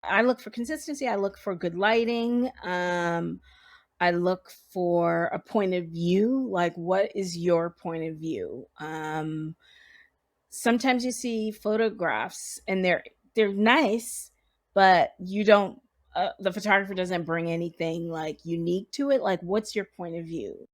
I look for consistency. I look for good lighting. I look for a point of view. Like, what is your point of view? Sometimes you see photographs and they're nice, but you don't. The photographer doesn't bring anything like unique to it. Like, what's your point of view?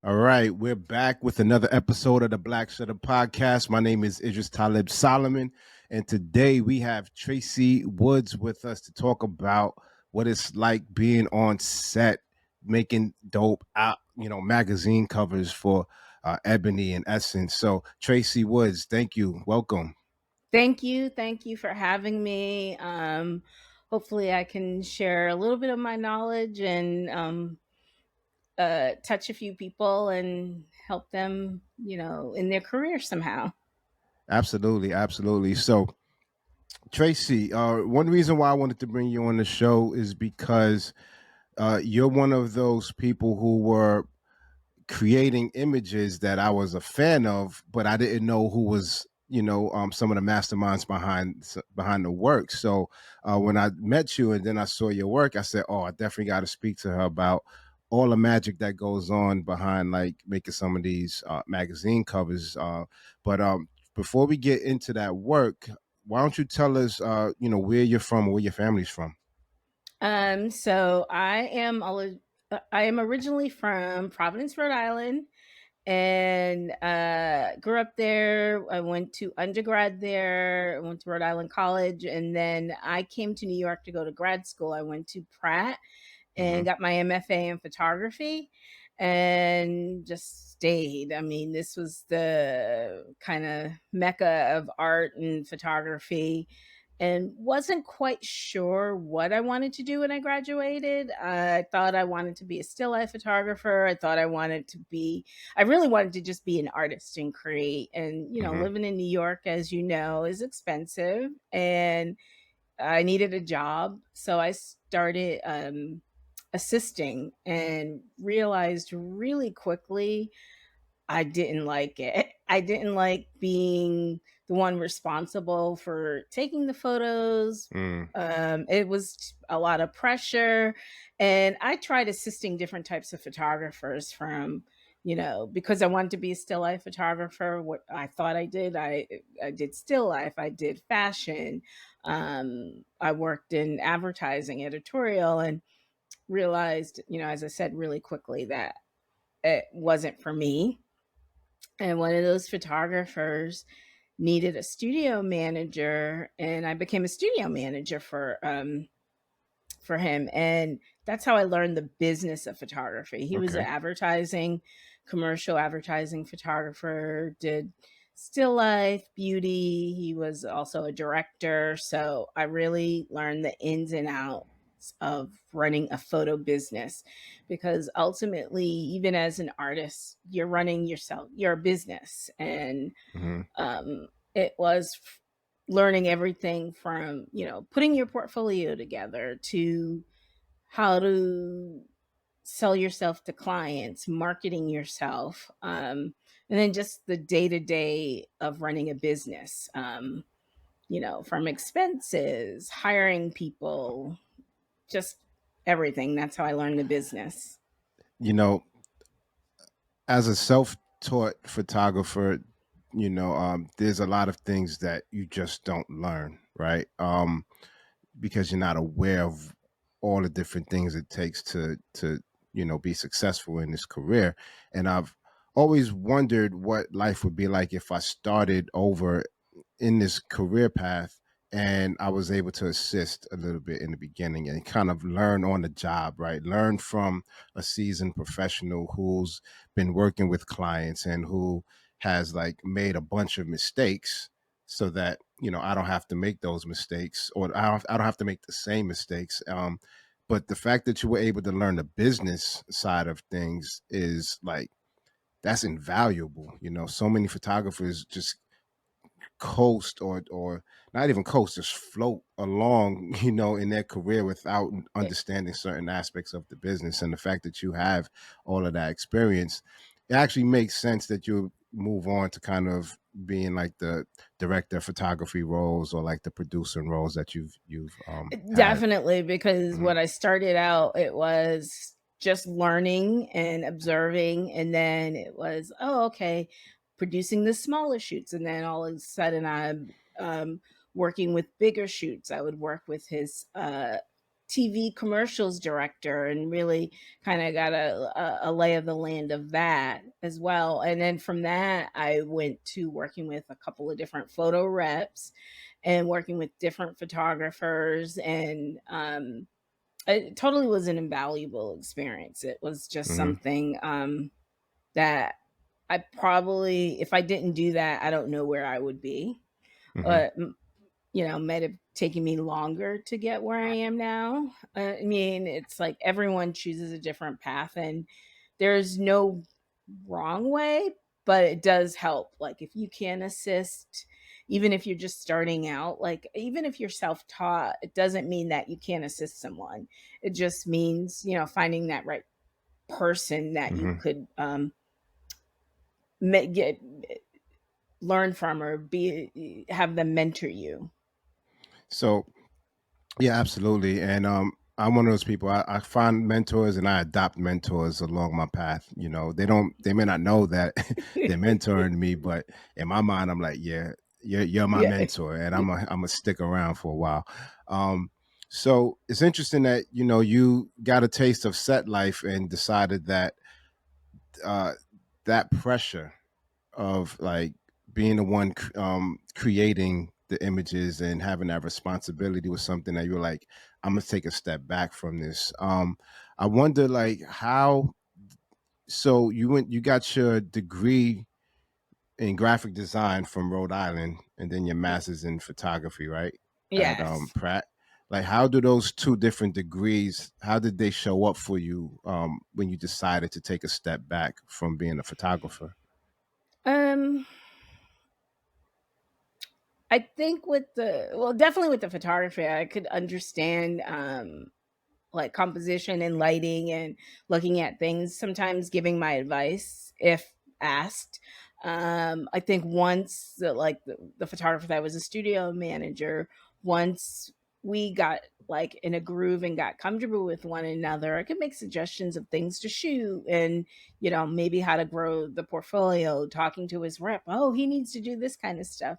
All right, we're back with another episode of the Black Shutter Podcast. My name is Idris Talib Solomon, and today we have Tracey Woods with us to talk about what it's like being on set, making dope magazine covers for Ebony and Essence. So, Tracey Woods, thank you. Welcome. Thank you for having me. Hopefully, I can share a little bit of my knowledge and touch a few people and help them, in their career somehow. Absolutely, absolutely. So, Tracey, one reason why I wanted to bring you on the show is because you're one of those people who were creating images that I was a fan of, but I didn't know who was, some of the masterminds behind the work. So when I met you and then I saw your work, I said, "Oh, I definitely got to speak to her about all the magic that goes on behind like making some of these magazine covers." But before we get into that work, why don't you tell us, where you're from, or where your family's from? So I am originally from Providence, Rhode Island, and grew up there. I went to undergrad there. I went to Rhode Island College, and then I came to New York to go to grad school. I went to Pratt Hmm. and got my MFA in photography and just stayed. I mean, this was the kind of mecca of art and photography, and wasn't quite sure what I wanted to do when I graduated. I thought I wanted to be a still life photographer. I really wanted to just be an artist and create. And, Hmm. living in New York, as you know, is expensive. And I needed a job. So I started assisting and realized really quickly I didn't like it. I didn't like being the one responsible for taking the photos. Mm. It was a lot of pressure. And I tried assisting different types of photographers because I wanted to be a still life photographer. What I thought I did still life, I did fashion. I worked in advertising, editorial, and realized, as I said really quickly, that it wasn't for me. And one of those photographers needed a studio manager, and I became a studio manager for him. And that's how I learned the business of photography. He was an Okay. commercial advertising photographer, did still life, beauty. He was also a director. So I really learned the ins and outs of running a photo business, because ultimately, even as an artist, you're running yourself, your business. And Hmm. it was learning everything from, putting your portfolio together to how to sell yourself to clients, marketing yourself, and then just the day to day of running a business, from expenses, hiring people, just everything. That's how I learned the business. You know, as a self-taught photographer, there's a lot of things that you just don't learn, right? Because you're not aware of all the different things it takes to be successful in this career. And I've always wondered what life would be like if I started over in this career path and I was able to assist a little bit in the beginning and kind of learn on the job, right? Learn from a seasoned professional who's been working with clients and who has like made a bunch of mistakes so that, I don't have to make those mistakes, or I don't have to make the same mistakes. But the fact that you were able to learn the business side of things is like, that's invaluable. So many photographers just coast, or not even coast, just float along, in their career without understanding certain aspects of the business. And the fact that you have all of that experience, it actually makes sense that you're move on to kind of being like the director of photography roles or like the producing roles that you've had? Definitely, because Hmm. when I started out, it was just learning and observing, and then it was, oh, okay, producing the smaller shoots, and then all of a sudden I'm working with bigger shoots. I would work with his TV commercials director, and really kind of got a lay of the land of that as well. And then from that, I went to working with a couple of different photo reps and working with different photographers, and it totally was an invaluable experience. It was just Hmm. something that I probably, if I didn't do that, I don't know where I would be. Hmm. uh, might have taken me longer to get where I am now. I mean, it's like everyone chooses a different path, and there's no wrong way, but it does help. Like, if you can assist, even if you're just starting out, like, even if you're self taught, it doesn't mean that you can't assist someone. It just means, finding that right person that you Hmm. could get learn from, or be have them mentor you. So yeah, absolutely. And I'm one of those people. I find mentors and I adopt mentors along my path. They may not know that they're mentoring me, but in my mind, I'm like, yeah, you're my Yeah. mentor, and I'm a stick around for a while. Um, so it's interesting that you got a taste of set life and decided that uh, that pressure of like being the one creating the images and having that responsibility was something that you're like, I'm gonna take a step back from this. I wonder like how. So you got your degree in graphic design from Rhode Island, and then your master's in photography, right? At Yes. Pratt. Like, how do those two different degrees? How did they show up for you when you decided to take a step back from being a photographer? Um, I think definitely with the photography, I could understand like composition and lighting, and looking at things, sometimes giving my advice if asked. I think once the photographer that was a studio manager, once we got like in a groove and got comfortable with one another, I could make suggestions of things to shoot, and maybe how to grow the portfolio, talking to his rep, oh, he needs to do this kind of stuff.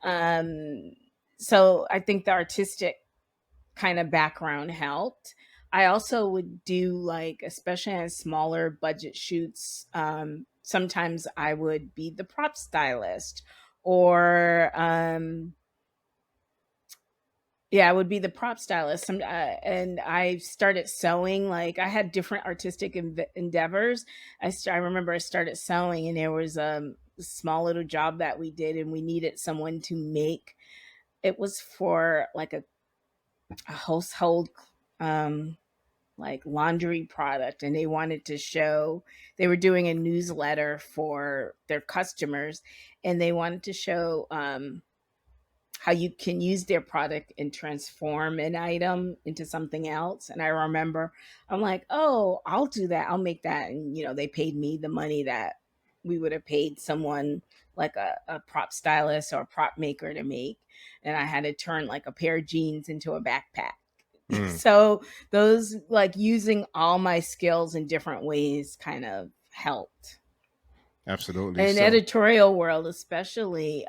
um so I think the artistic kind of background helped. I also would do, like, especially on smaller budget shoots, sometimes I would be the prop stylist, or yeah, I would be the prop stylist. And I started sewing. Like, I had different artistic endeavors. I remember I started sewing, and there was a small little job that we did, and we needed someone to make. It was for like a household um like laundry product, and they wanted to show, they were doing a newsletter for their customers, and they wanted to show how you can use their product and transform an item into something else. And I remember, I'm like, oh, I'll do that, I'll make that. And they paid me the money that we would have paid someone like a prop stylist or a prop maker to make. And I had to turn like a pair of jeans into a backpack. Mm, So those, like, using all my skills in different ways, kind of helped. absolutely. In So. editorial world especially,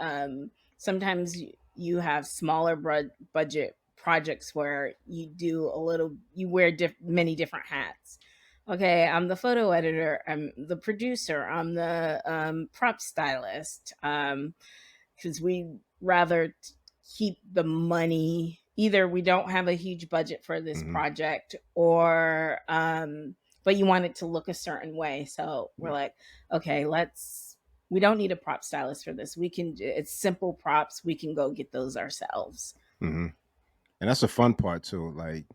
sometimes you have smaller budget projects where you wear many different hats. Okay, I'm the photo editor, I'm the producer, I'm the prop stylist, because we rather keep the money. Either we don't have a huge budget for this Mhm. project, or but you want it to look a certain way, so we're like, okay, we don't need a prop stylist for this. It's simple props, we can go get those ourselves. Mhm. And that's a fun part too, like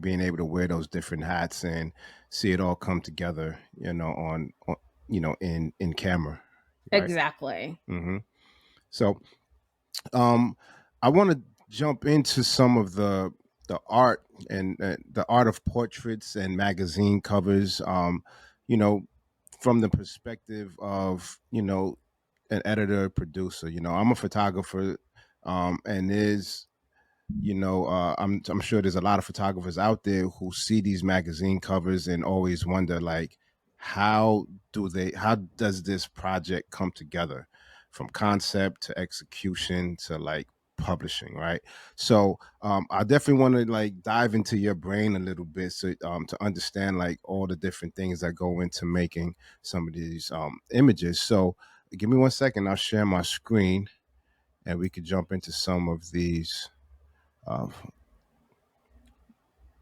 being able to wear those different hats and see it all come together, on in camera, right? Exactly. Hmm. So, um, I want to jump into some of the art and the art of portraits and magazine covers. You know, from the perspective of an editor, producer. I'm a photographer, and I'm sure there's a lot of photographers out there who see these magazine covers and always wonder, like, how does this project come together from concept to execution to like publishing, right? So I definitely want to like dive into your brain a little bit, so to understand like all the different things that go into making some of these images. So give me 1 second, I'll share my screen and we could jump into uh,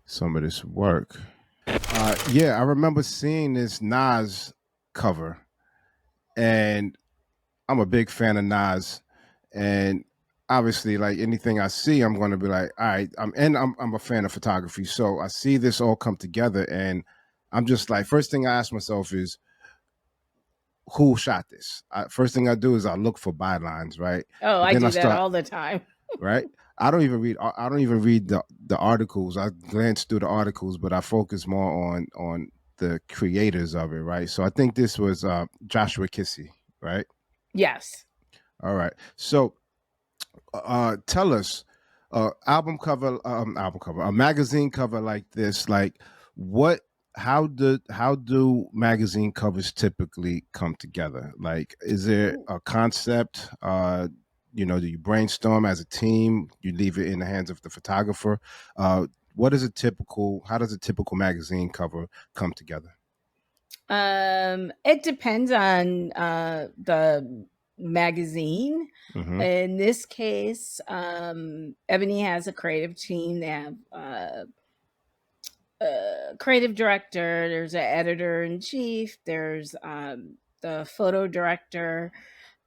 some of this work. Yeah, I remember seeing this Nas cover, and I'm a big fan of Nas, and obviously, like anything I see, I'm going to be like, all right. I'm a fan of photography, so I see this all come together, and I'm just like, first thing I ask myself is, who shot this? First thing I do is I look for bylines, right? Oh, But I then I do that start, all the time. right? I don't even read the articles. I glance through the articles, but I focus more on the creators of it, right? So I think this was Joshua Kissy, right? Yes. All right. So tell us, a magazine cover like this, like what how do magazine covers typically come together? Like, is there a concept? Do you brainstorm as a team? You leave it in the hands of the photographer? What is a typical? How does a typical magazine cover come together? It depends on the magazine. Mm-hmm. In this case, Ebony has a creative team. They have a creative director. There's an editor in chief. There's the photo director.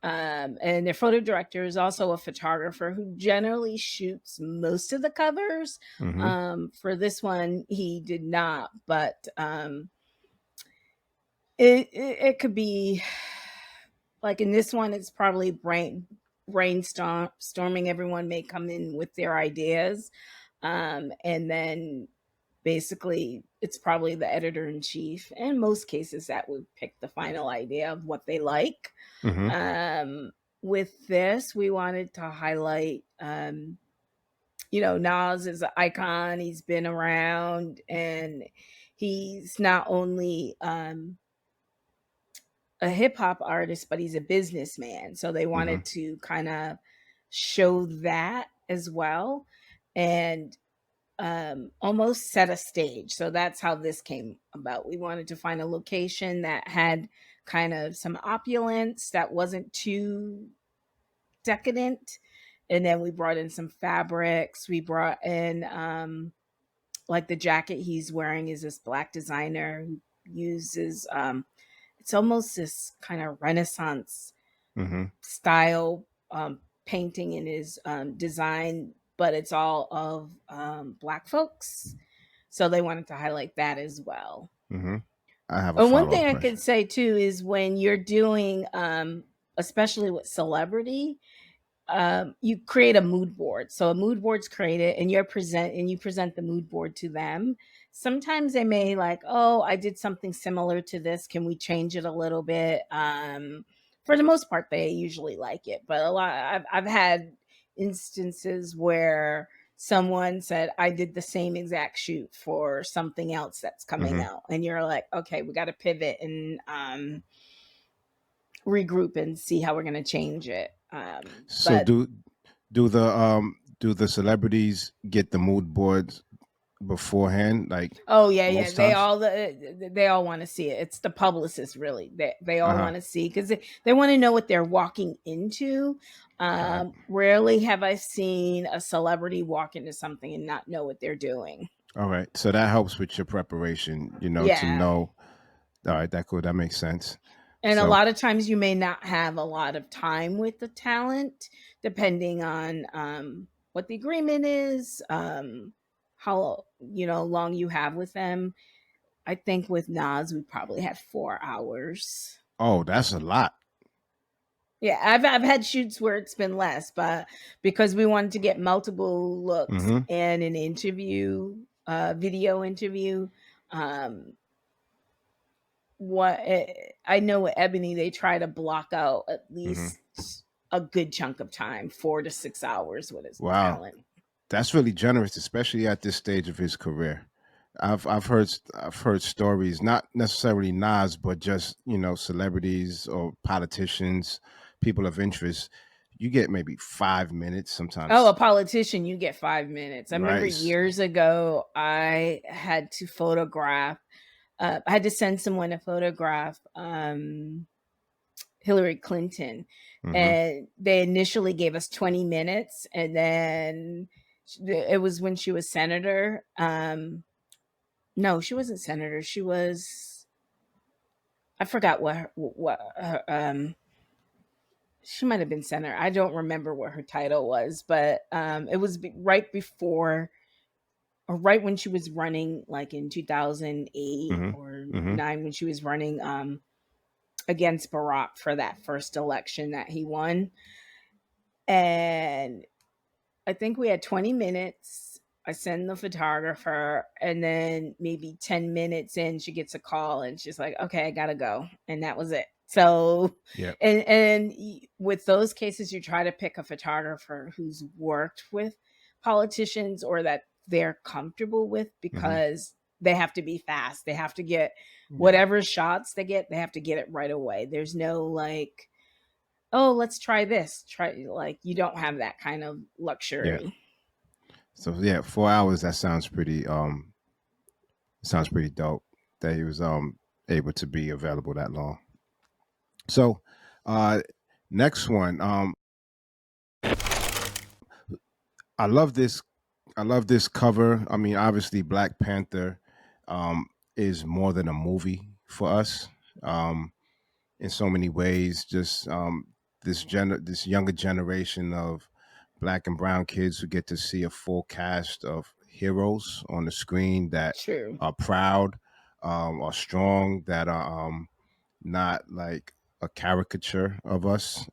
And their photo director is also a photographer who generally shoots most of the covers. Mm-hmm. For this one, he did not, but it could be like in this one, it's probably brainstorming. Everyone may come in with their ideas, and then basically it's probably the editor in chief. In most cases, that would pick the final idea of what they like. Mm-hmm. Um, with this, we wanted to highlight, Nas is an icon. He's been around, and he's not only a hip hop artist, but he's a businessman. So they Mm-hmm. wanted to kind of show that as well, and almost set a stage. So that's how this came about. We wanted to find a location that had kind of some opulence that wasn't too decadent. And then we brought in some fabrics. We brought in like the jacket he's wearing is this black designer who uses it's almost this kind of Renaissance Mm-hmm. style painting in his design, but it's all of Black folks. So they wanted to highlight that as well. Mm-hmm. I have a And one follow up thing I could question. say too is when you're doing, especially with celebrity, you create a mood board. So a mood board's created, and you present the mood board to them. Sometimes they may like, oh, I did something similar to this. Can we change it a little bit? For the most part, they usually like it, but I've had instances where someone said I did the same exact shoot for something else that's coming Mm-hmm. out, and you're like, okay, we got to pivot and regroup and see how we're going to change it. So But do the celebrities get the mood boards beforehand, like oh yeah, yeah, most times? they all want to see it. It's the publicists really. They all Uh-huh. want to see because they want to know what they're walking into. Got it. Rarely have I seen a celebrity walk into something and not know what they're doing. All right. So that helps with your preparation, to Yeah. know. All right, that cool. That makes sense. And a So, lot of times you may not have a lot of time with the talent, depending on what the agreement is, how long you have with them. I think with Nas, we probably had 4 hours. oh, that's a lot. Yeah, I've had shoots where it's been less, but because we wanted to get multiple looks Mm-hmm. and an interview, video interview, um, what I know with Ebony, they try to block out at Hmm. least a good chunk of time, 4 to 6 hours with his Wow, talent. that's really generous, especially at this stage of his career. I've heard stories, not necessarily Nas, but just celebrities or politicians, people of interest. You get maybe 5 minutes Oh, a sometimes, politician, you get 5 minutes. I remember right? years ago, I had to photograph. I had to send someone a photograph. Hillary Clinton, Hmm. and they initially gave us 20 minutes, and then it was when she was senator. No, she wasn't senator. She was, I forgot what her, she might have been senator. I don't remember what her title was, but it was right before or right when she was running, like in 2008 Hmm. or Hmm. 9, when she was running against Barack for that first election that he won. And I think we had 20 minutes. I send the photographer, and then maybe 10 minutes in, she gets a call and she's like, okay, I gotta go. And that was it. So, Yeah. and with those cases, you try to pick a photographer who's worked with politicians or that they're comfortable with, Hmm. because they have to be fast. They have to get Yeah. whatever shots they get, they have to get it right away. There's no like, oh, let's try this. Try, like, you don't have that kind of Yeah. luxury. So yeah, 4 hours. That sounds pretty dope. That he was able to be available that long. So, uh, next one. I love this. I love this cover. I mean, obviously, Black Panther um, is more than a movie for us um, in so many ways. Just this younger generation of Black and brown kids who get to see a full cast of heroes on the screen that True. are proud, are strong, that are not like a caricature of us,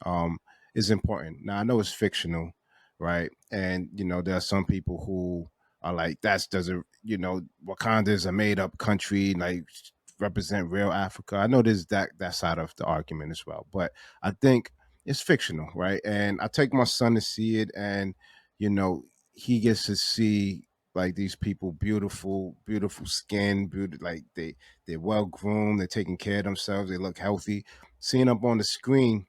is important. Now I know it's fictional, right? And there are some people who are like, that's doesn't Wakanda is a made up country, like represent real Africa. I know there's that side of the argument as well, but I think it's fictional, right? And I take my son to see it, and you know he gets to see like these people, beautiful skin, like they're well groomed, they're taking care of themselves, they look healthy. Seeing up on the screen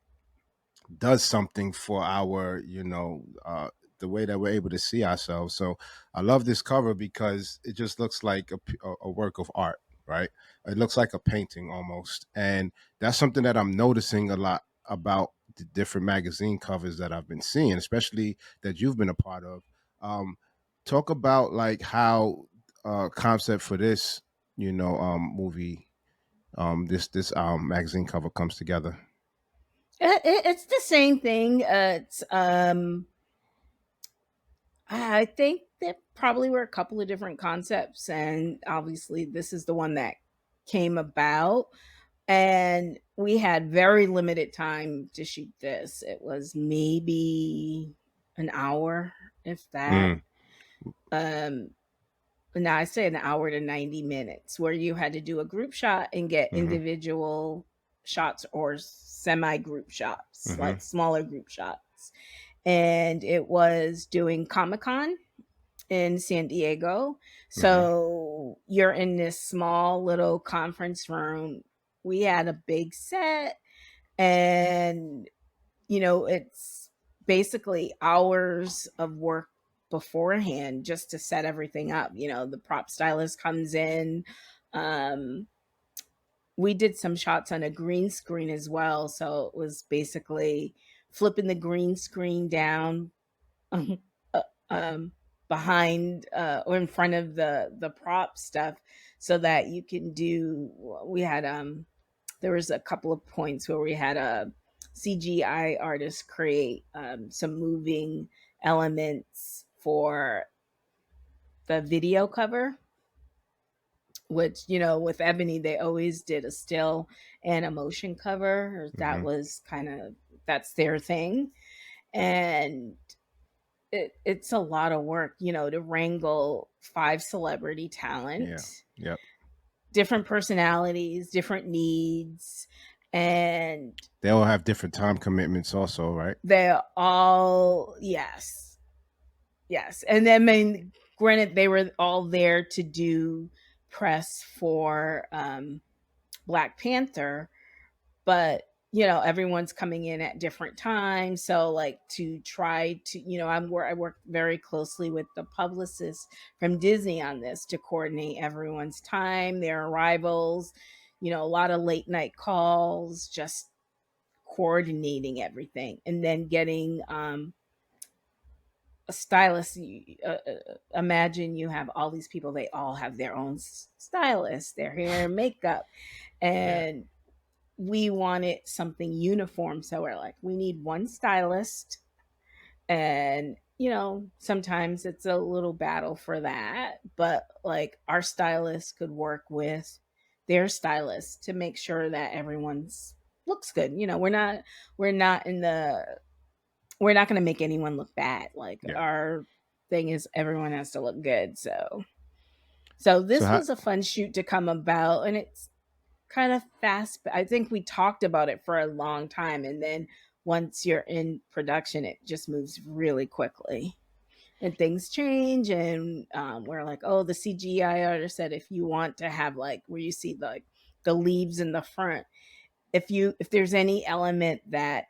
does something for our, the way that we're able to see ourselves. So I love this cover because it just looks like a work of art, right? It looks like a painting almost. And that's something that I'm noticing a lot about the different magazine covers that I've been seeing, especially that you've been a part of. Um, Talk about like how concept for this, movie, this magazine cover comes together. It's the same thing. It's I think there probably were a couple of different concepts, and obviously this is the one that came about. And we had very limited time to shoot this. It was maybe an hour, if that. Mm, Um, Now I say an hour to 90 minutes, where you had to do a group shot and get hmm. individual shots or semi group shots, Hmm. like smaller group shots. And it was doing Comic Con in San Diego. Hmm. So you're in this small little conference room. We had a big set, and it's basically hours of work beforehand just to set everything up. The prop stylist comes in. Um, we did some shots on a green screen as well. So it was basically flipping the green screen down uh, um, behind or in front of the prop stuff, so that you can do. We had there was a couple of points where we had a CGI artist create some moving elements for the video cover, which, with Ebony, they always did a still and a motion cover. That Hmm. was kind of, that's their thing. And it's a lot of work, to wrangle 5 celebrity Yeah. talent. Yep. different personalities, different needs, and They all have different time commitments, also, right? they're all, yes, yes. And then, I mean, granted, they were all there to do press for Black Panther, but everyone's coming in at different times, so like to try to, I work very closely with the publicist from Disney on this to coordinate everyone's time, their arrivals, a lot of late night calls, just coordinating everything, and then getting a stylist. Imagine you have all these people, they all have their own stylist, their hair and makeup, Yeah. and we wanted something uniform. So we're like, we need one stylist. And, sometimes it's a little battle for that. But like our stylist could work with their stylist to make sure that everyone's looks good. We're not in the, we're not going to make anyone look bad. Like Yeah. our thing is everyone has to look good. So So this how was a fun shoot to come about, and it's kind of fast. I think we talked about it for a long time, and then once you're in production, it just moves really quickly, and things change. And we're like, oh, the CGI artist said if you want to have like where you see the leaves in the front, if there's any element that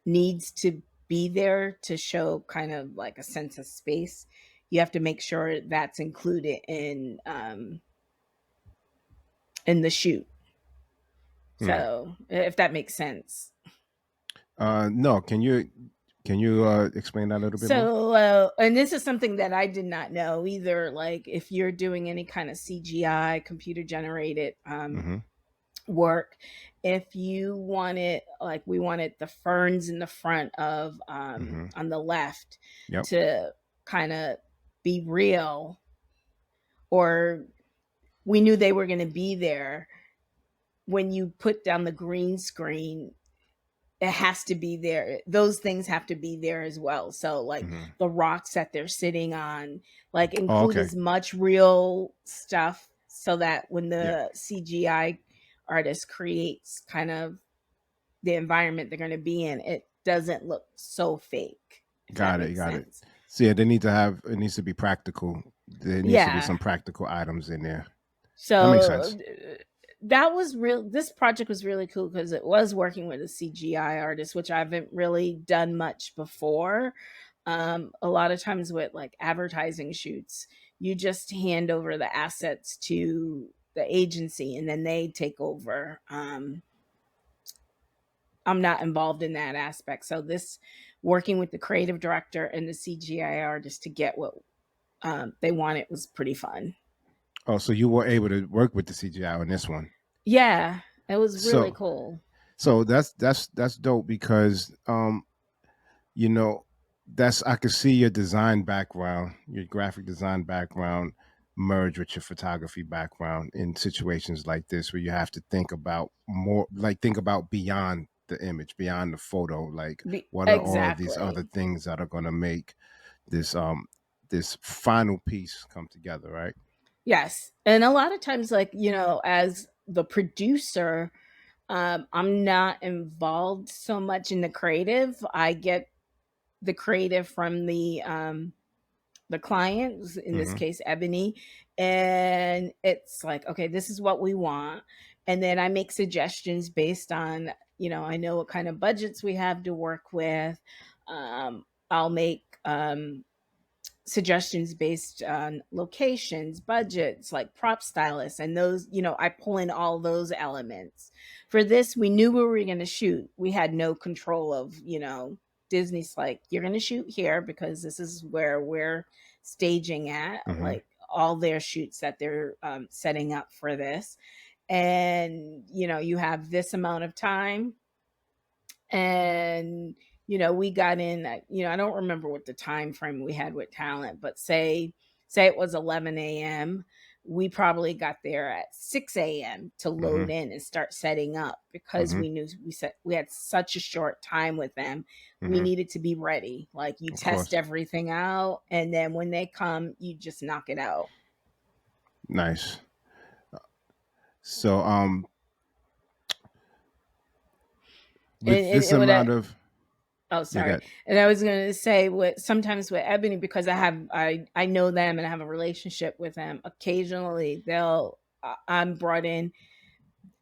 needs to be there to show kind of like a sense of space, you have to make sure that's included in the shoot. right? So if that makes sense. No, can you explain that a little bit more? So, and this is something that I did not know either. Like, if you're doing any kind of CGI, computer generated Mm-hmm. work, if you wanted, like, we wanted the ferns in the front of, Mm-hmm. on the left Yep. to kind of be real, or we knew they were going to be there. When you put down the green screen, it has to be there. Those things have to be there as well. So like Mm-hmm. the rocks that they're sitting on, like Oh, include okay. as much real stuff so that when Yeah. the CGI artist creates kind of the environment they're going to be in, it doesn't look so fake, if that Got it. makes Got it. sense. So yeah, they need to have. It needs to be practical. There needs to be Yeah. some practical items in there. That makes So sense. that was real. This project was really cool because it was working with a CGI artist, which I haven't really done much before. A lot of times with like advertising shoots, you just hand over the assets to the agency and then they take over. I'm not involved in that aspect. So this working with the creative director and the CGI artist to get what they wanted was pretty fun. Oh, so you were able to work with the CGI on this one. Yeah, it was really So cool. so that's dope because you know, that's I could see your design background, your graphic design background merge with your photography background in situations like this where you have to think about more like think about beyond the image, beyond the photo, like what are all of these other Exactly. things that are going to make this this final piece come together, right? Yes. And a lot of times, like, as the producer, I'm not involved so much in the creative. I get the creative from the client, in this Mhm. case, Ebony. And it's like, okay, this is what we want. And then I make suggestions based on, I know what kind of budgets we have to work with. I'll make suggestions based on locations, budgets, like prop stylists, and those, I pull in all those elements. For this, we knew where we were going to shoot. We had no control of, Disney's like, you're going to shoot here because this is where we're staging at, Mhm. like all their shoots that they're setting up for this. And, you have this amount of time, and we got in at, I don't remember what the time frame we had with talent, but say it was 11 a.m., we probably got there at 6 a.m. to load Mhm. in and start setting up because Mhm. we knew we had such a short time with them. We Mhm. needed to be ready. Like, you Of test course. everything out, and then when they come, you just knock it out. Nice. So with this And what amount of oh, yeah, sorry. that And I was going to say what sometimes with Ebony, because I know them and I have a relationship with them. Occasionally, I'm brought in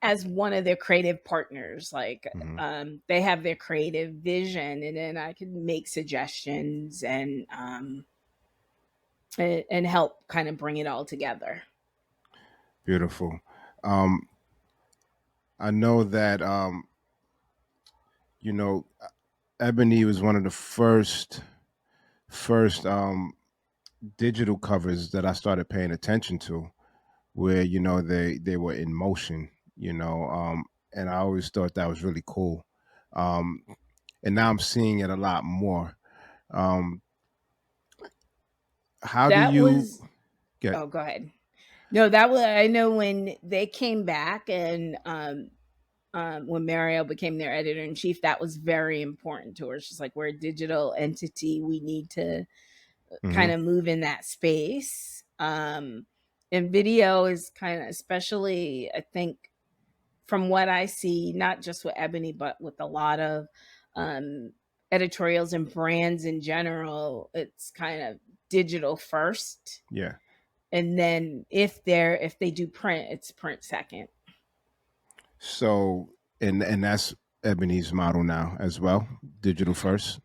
as one of their creative partners. Like, hmm they have their creative vision, and then I can make suggestions and help kind of bring it all together. beautiful. Um, I know that you know Ebony was one of the first digital covers that I started paying attention to, where they were in motion, and I always thought that was really cool. Um, and now I'm seeing it a lot more. Um, how do That you was get? Oh, go ahead. No, that was I know when they came back and when Mario became their editor in chief, that was very important to her. She's like, we're a digital entity. We need to kind hmm of move in that space. And video is kind of, especially, I think, from what I see, not just with Ebony, but with a lot of um, editorials and brands in general, it's kind of digital first. Yeah. And then if they do print, it's print second. So and that's Ebony's model now as well, digital first.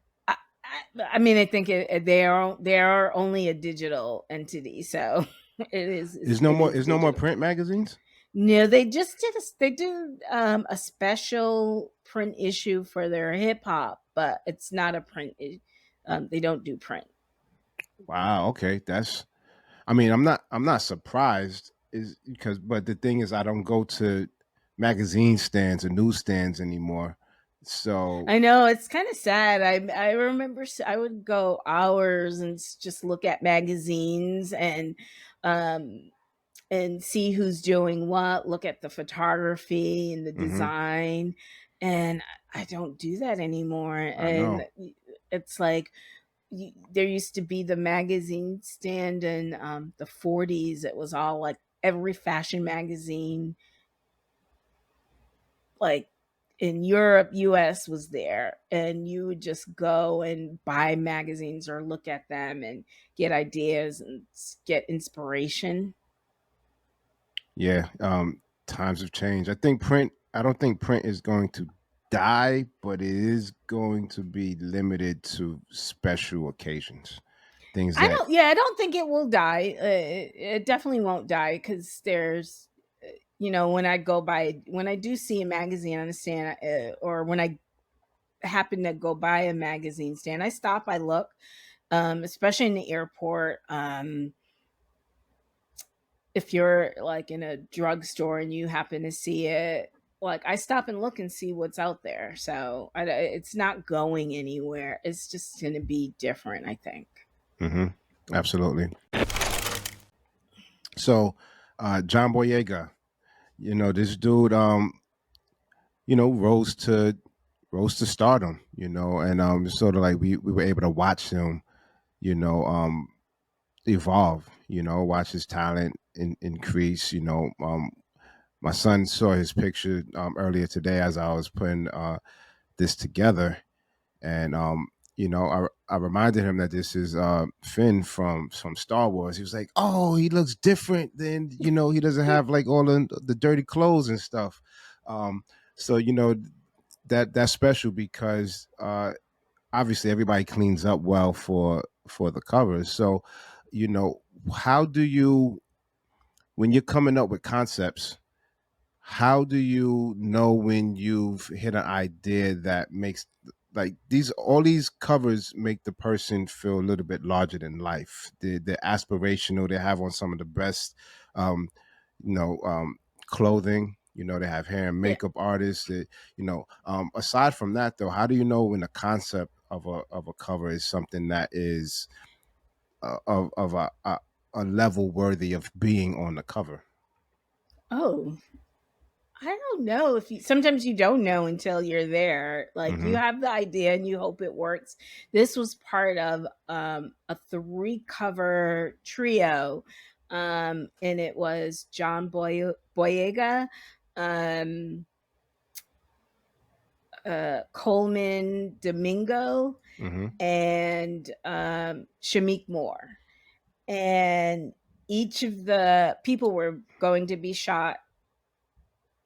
I mean, I think they are only a digital entity, so it is Is no more digital. print magazines. No, they just they do a special print issue for their hip hop, but it's not a print. They don't do print. Wow. Okay. That's. I mean, I'm not surprised is because, but the thing is, I don't go to magazine stands or newsstands anymore. So. I know it's kind of sad. I remember I would go hours and just look at magazines um and see who's doing what, look at the photography and the hmm design. And I don't do that anymore. I know. And it's like there used to be the magazine stand in the 40s. It was all like every fashion magazine, like in Europe, US was there. And you would just go and buy magazines or look at them and get ideas and get inspiration. Yeah. Times have changed. I think print. I don't think print is going to die, but it is going to be limited to special occasions. Things I that. don't. Yeah, I don't think it will die. It definitely won't die because there's, when I do see a magazine on a stand, or when I happen to go by a magazine stand, I stop, I look, especially in the airport. If you're like in a drugstore and you happen to see it, like I stop and look and see what's out there. So it's not going anywhere. It's just going to be different, I think. hmm Absolutely. So, John Boyega, this dude, rose to stardom, and sort of like we were able to watch him, you know, um, evolve, watch his talent increase. My son saw his picture earlier today as I was putting this together, and I reminded him that this is Finn from Star Wars. He was like, "Oh, he looks different than he doesn't have like all the dirty clothes and stuff." Um, so that's special because obviously everybody cleans up well for the covers. So you know, how do you when you're coming up with concepts? How do you know when you've hit an idea that makes like these all these covers make the person feel a little bit larger than life? They're aspirational. They have on some of the best, um, you know, um, clothing. They have hair and Yeah. makeup artists. Aside from that, though, how do you know when the concept of a cover is something that is of a level worthy of being on the cover? Oh, I don't know if you sometimes you don't know until you're there. Like you hmm have the idea and you hope it works. This was part of a three cover trio And it was John Boyega, um, Coleman Domingo, Mm-hmm. and Shamik Moore. And each of the people were going to be shot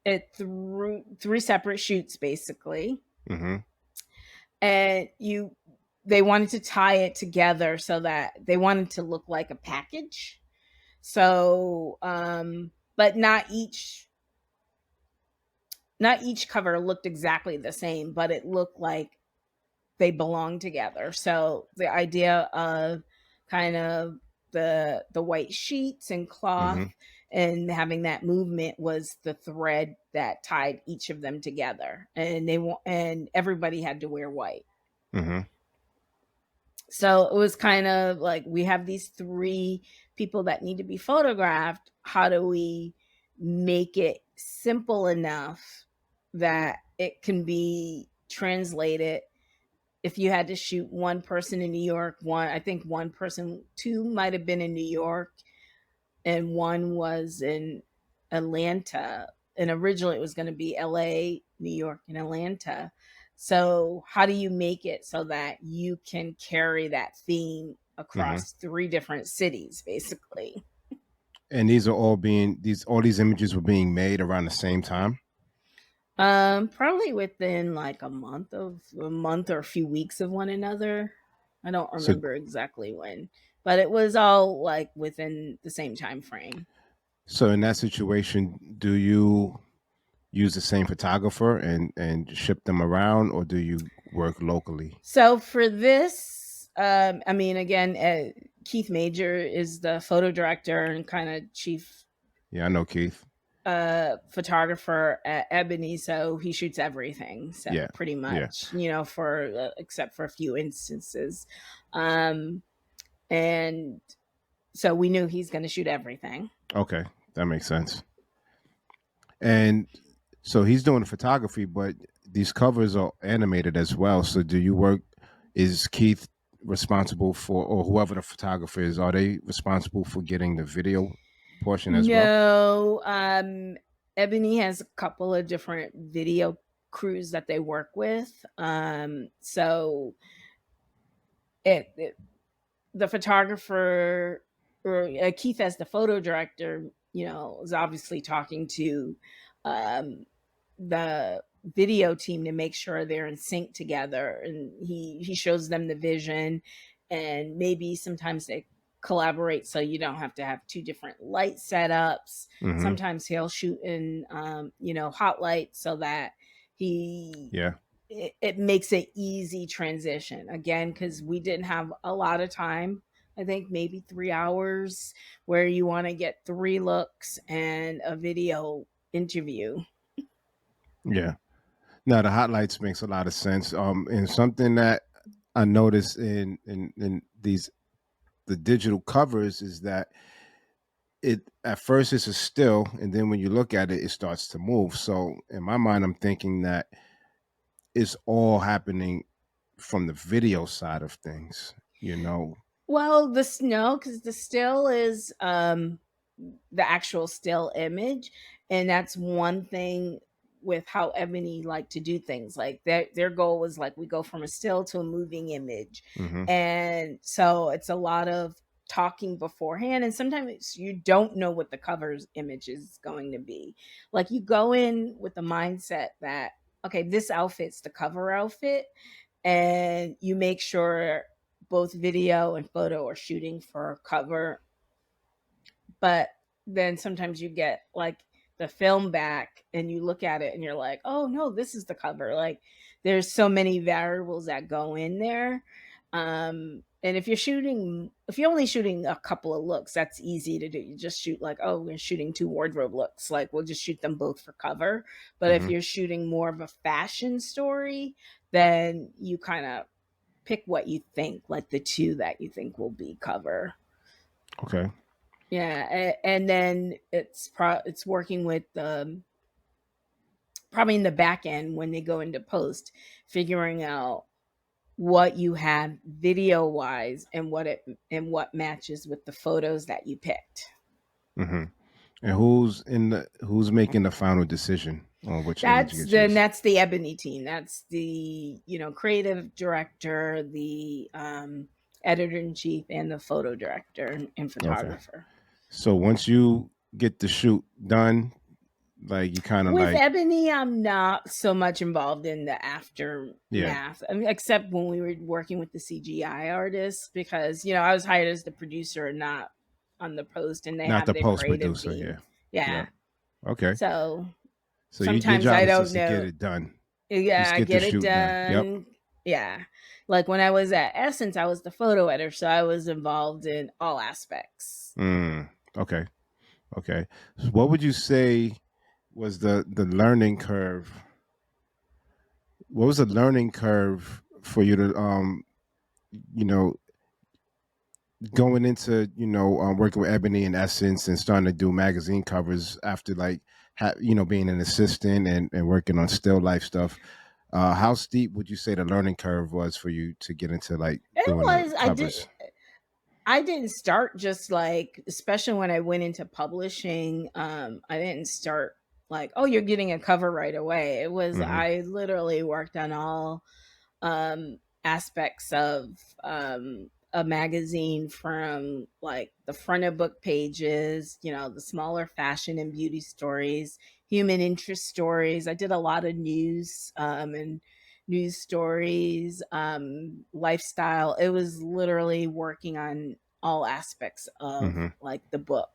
at three separate shoots, basically. Mm-hmm. And they wanted to tie it together so that they wanted to look like a package. So, but not each cover looked exactly the same, but it looked like they belong together. So the idea of kind of the white sheets and cloth Mm-hmm. and having that movement was the thread that tied each of them together, and and everybody had to wear white. Mm-hmm. So it was kind of like, we have these three people that need to be photographed. How do we make it simple enough that it can be translated? If you had to shoot one person in New York, I think one person, two might have been in New York, and one was in Atlanta. And originally it was going to be LA, New York, and Atlanta. So, how do you make it so that you can carry that theme Mm-hmm. across three different cities, basically? And these are all these images were being made around the same time. Probably within like a month or a few weeks of one another. I don't So remember exactly when, but it was all like within the same time frame. so in that situation, do you use the same photographer and ship them around, or do you work locally? So for this, I mean, again, Keith Major is the photo director and kind of chief Yeah, I know Keith. photographer at Ebony, so he shoots everything. So Yeah, pretty yeah. much, for except for a few instances, um, and so we knew he's going to shoot everything. Okay, that makes sense. And so he's doing the photography, but these covers are animated as well. So do you work? Is Keith responsible for, or whoever the photographer is, are they responsible for getting the video portion as well? No, Ebony has a couple of different video crews that they work with. So it the photographer, or Keith as the photo director, is obviously talking to um, the video team to make sure they're in sync together, and he shows them the vision, and maybe sometimes they collaborate so you don't have to have two different light setups. Mm-hmm. Sometimes he'll shoot in hot light so that he Yeah, it makes an easy transition, again, because we didn't have a lot of time. I think maybe 3 hours, where you want to get three looks and a video interview. yeah. Now the highlights makes a lot of sense. And something that I noticed in these the digital covers is that it at first it's a still, and then when you look at it, it starts to move. So in my mind, I'm thinking that it's all happening from the video side of things. You know. Well, the snow, because the still is the actual still image, and that's one thing with how Ebony like to do things. Like their goal was like, we go from a still to a moving image, Mm-hmm. and so it's a lot of talking beforehand, and sometimes you don't know what the cover's image is going to be. Like, you go in with the mindset that, okay, this outfit's the cover outfit, and you make sure both video and photo are shooting for cover. But then sometimes you get like the film back and you look at it and you're like, oh no, this is the cover. Like, there's so many variables that go in there. And if you're only shooting a couple of looks, that's easy to do. You just shoot like, oh, we're shooting two wardrobe looks, like we'll just shoot them both for cover. But if Mm-hmm. you're shooting more of a fashion story, then you kind of pick what you think, like the two that you think will be cover. Okay. Yeah, and then it's working with probably in the back end when they go into post, figuring out what you have video wise and what matches with the photos that you picked. Hmm. And who's making the final decision on which image That's gets used? that's the ebony team. That's the, creative director, the editor in chief, and the photo director and Okay. photographer. So once you get the shoot done, like you kind of With like, ebony, I'm not so much involved in the yeah, aftermath. I mean, except when we were working with the CGI artists, because I was hired as the producer and not on the post, and they not have the their post creative producer. team. Yeah. Yeah. Yep. Okay. So So your sometimes job I is don't just to get know. it done. Yeah, Just I get the get it shoot done. Yep. done. Yeah. Like when I was at Essence, I was the photo editor, so I was involved in all aspects. Mm, okay. Okay. So what would you say was the learning curve? What was the learning curve for you to you know going into working with Ebony and Essence and starting to do magazine covers after like being an assistant and working on still life stuff? How steep would you say the learning curve was for you to get into like It doing the was covers? I didn't start just like, especially when I went into publishing, I didn't start like, oh, you're getting a cover right away. It was Mm-hmm. I literally worked on all aspects of a magazine, from like the front of book pages, the smaller fashion and beauty stories, human interest stories. I did a lot of news and news stories, lifestyle. It was literally working on all aspects of Mm-hmm. like the book.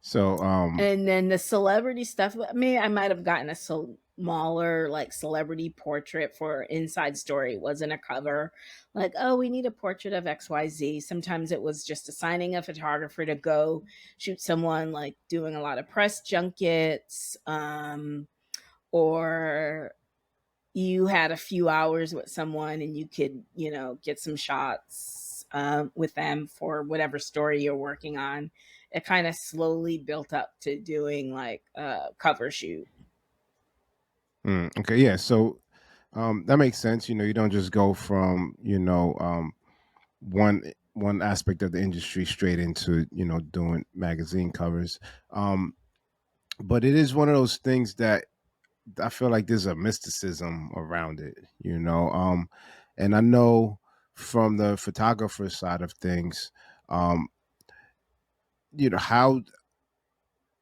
So And then the celebrity stuff, I mean, I might have gotten a smaller like celebrity portrait for Inside Story. It wasn't a cover. Like, oh, we need a portrait of XYZ. Sometimes it was just assigning a photographer to go shoot someone like doing a lot of press junkets, or you had a few hours with someone and you could, get some shots with them for whatever story you're working on. It kind of slowly built up to doing like a cover shoot. okay, yeah. So that makes sense. You don't just go from one aspect of the industry straight into doing magazine covers. Um, but it is one of those things that I feel like there's a mysticism around it. And I know from the photographer side of things, um, how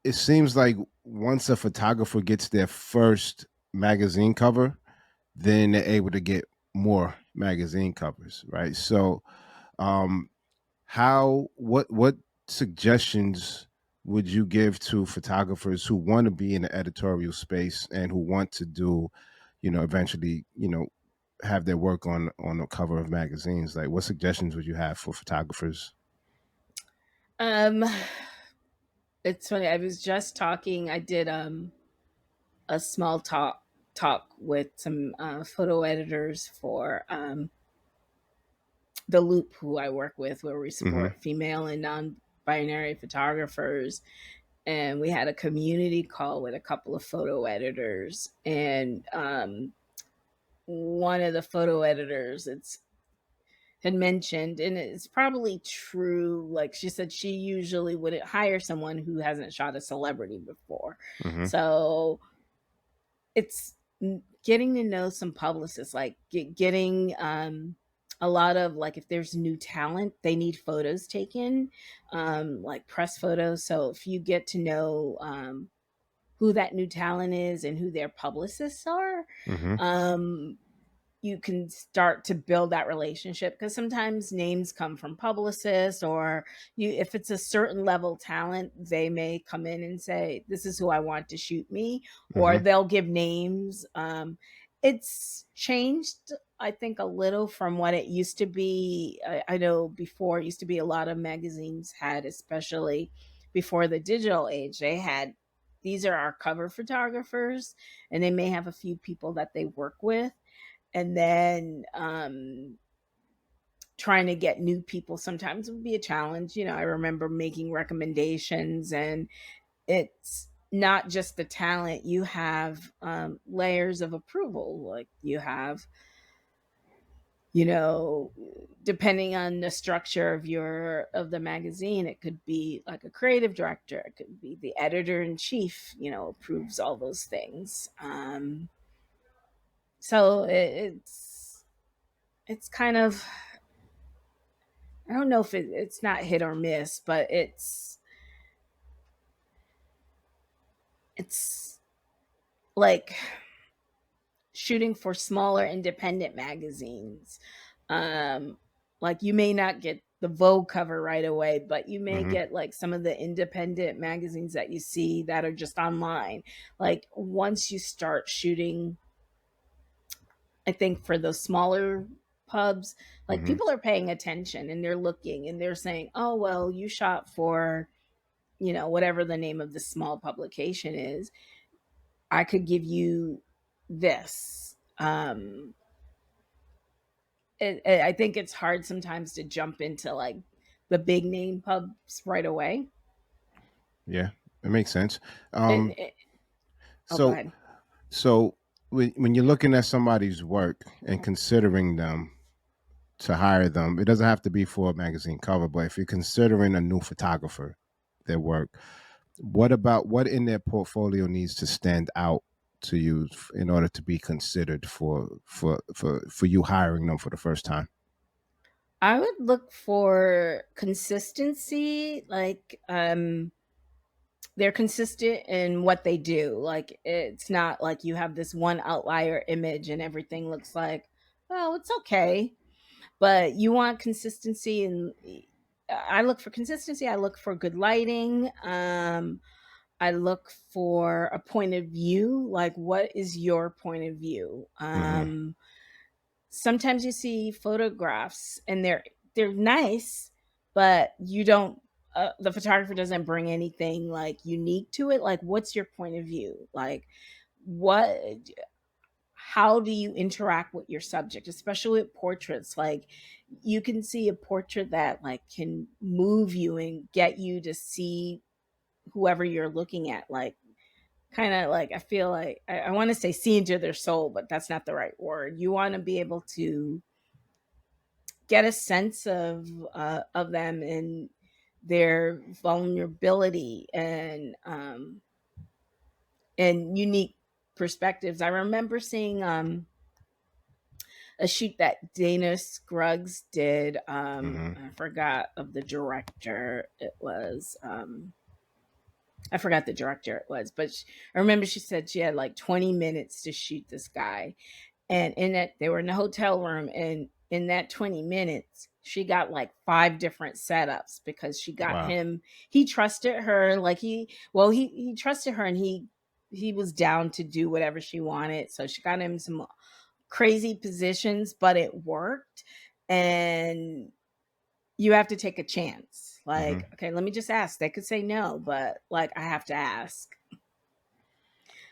it seems like once a photographer gets their first magazine cover, then they're able to get more magazine covers, right? So, um, what suggestions would you give to photographers who want to be in the editorial space and who want to do, eventually, have their work on the cover of magazines? Like, what suggestions would you have for photographers? Um, it's funny. I was just talking. I did a small talk with some photo editors for the Loop, who I work with, where we Mm-hmm. support female and non-binary photographers. And we had a community call with a couple of photo editors, and one of the photo editors, it's had mentioned, and it's probably true, like she said she usually wouldn't hire someone who hasn't shot a celebrity before. Mm-hmm. So it's getting to know some publicists, like getting a lot of, like, if there's new talent, they need photos taken, like press photos. So if you get to know who that new talent is and who their publicists are, Mm-hmm. um, you can start to build that relationship, because sometimes names come from publicists, or if it's a certain level talent, they may come in and say, this is who I want to shoot me, or Mm-hmm. they'll give names. It's changed, I think, a little from what it used to be. I know before, it used to be a lot of magazines had, especially before the digital age, they had, these are our cover photographers, and they may have a few people that they work with. And then trying to get new people sometimes would be a challenge. I remember making recommendations, and it's not just the talent. You have layers of approval. Like, you have you know, depending on the structure of the magazine, it could be like a creative director, it could be the editor in chief, approves all those things. So it's kind of, I don't know if it's not hit or miss, but it's like shooting for smaller independent magazines. Um, like you may not get the Vogue cover right away, but you may Hmm. get like some of the independent magazines that you see that are just online. Like once you start shooting, I think for those smaller pubs, like Hmm. people are paying attention and they're looking and they're saying, "Oh, well, you shot for, whatever the name of the small publication is. I could give you this." I think it's hard sometimes to jump into like the big name pubs right away. Yeah, it makes sense. And Um, oh, go so ahead. so when you're looking at somebody's work and considering them to hire them, it doesn't have to be for a magazine cover, but if you're considering a new photographer, their work, what in their portfolio needs to stand out to you in order to be considered for you hiring them for the first time? I would look for consistency, like they're consistent in what they do. Like it's not like you have this one outlier image and everything looks like, well, it's okay. But you want consistency, and I look for consistency. I look for good lighting. I look for a point of view. Like, what is your point of view? Hmm. Sometimes you see photographs and they're nice, but you don't. The photographer doesn't bring anything like unique to it. Like, what's your point of view? Like, what? How do you interact with your subject, especially with portraits? Like, you can see a portrait that like can move you and get you to see whoever you're looking at, like kind of like, I feel like I want to say see into their soul, but that's not the right word. You want to be able to get a sense of them and their vulnerability and unique perspectives. I remember seeing a shoot that Dana Scruggs did. Hmm. I forgot of the director. It was I forgot the director it was, but I remember she said she had like 20 minutes to shoot this guy, and in that they were in a hotel room, and in that 20 minutes she got like five different setups because she got Wow. him. He trusted her, like he trusted her, and he was down to do whatever she wanted, so she got him some crazy positions, but it worked. And you have to take a chance. Hmm. Like, okay, let me just ask. They could say no, but like I have to ask.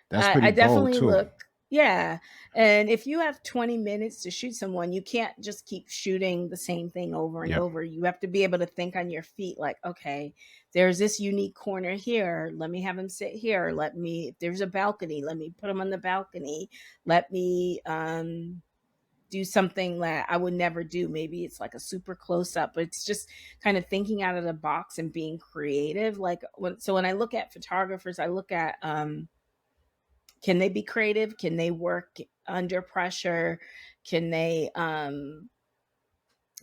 That's I pretty bold definitely too. look, yeah. And if you have 20 minutes to shoot someone, you can't just keep shooting the same thing over and Yep. over. You have to be able to think on your feet, like, okay, there's this unique corner here. Let me have him sit here. If there's a balcony, let me put him on the balcony. Let me do something that I would never do. Maybe it's like a super close up, but it's just kind of thinking out of the box and being creative. Like when I look at photographers, I look at can they be creative? Can they work under pressure? Can they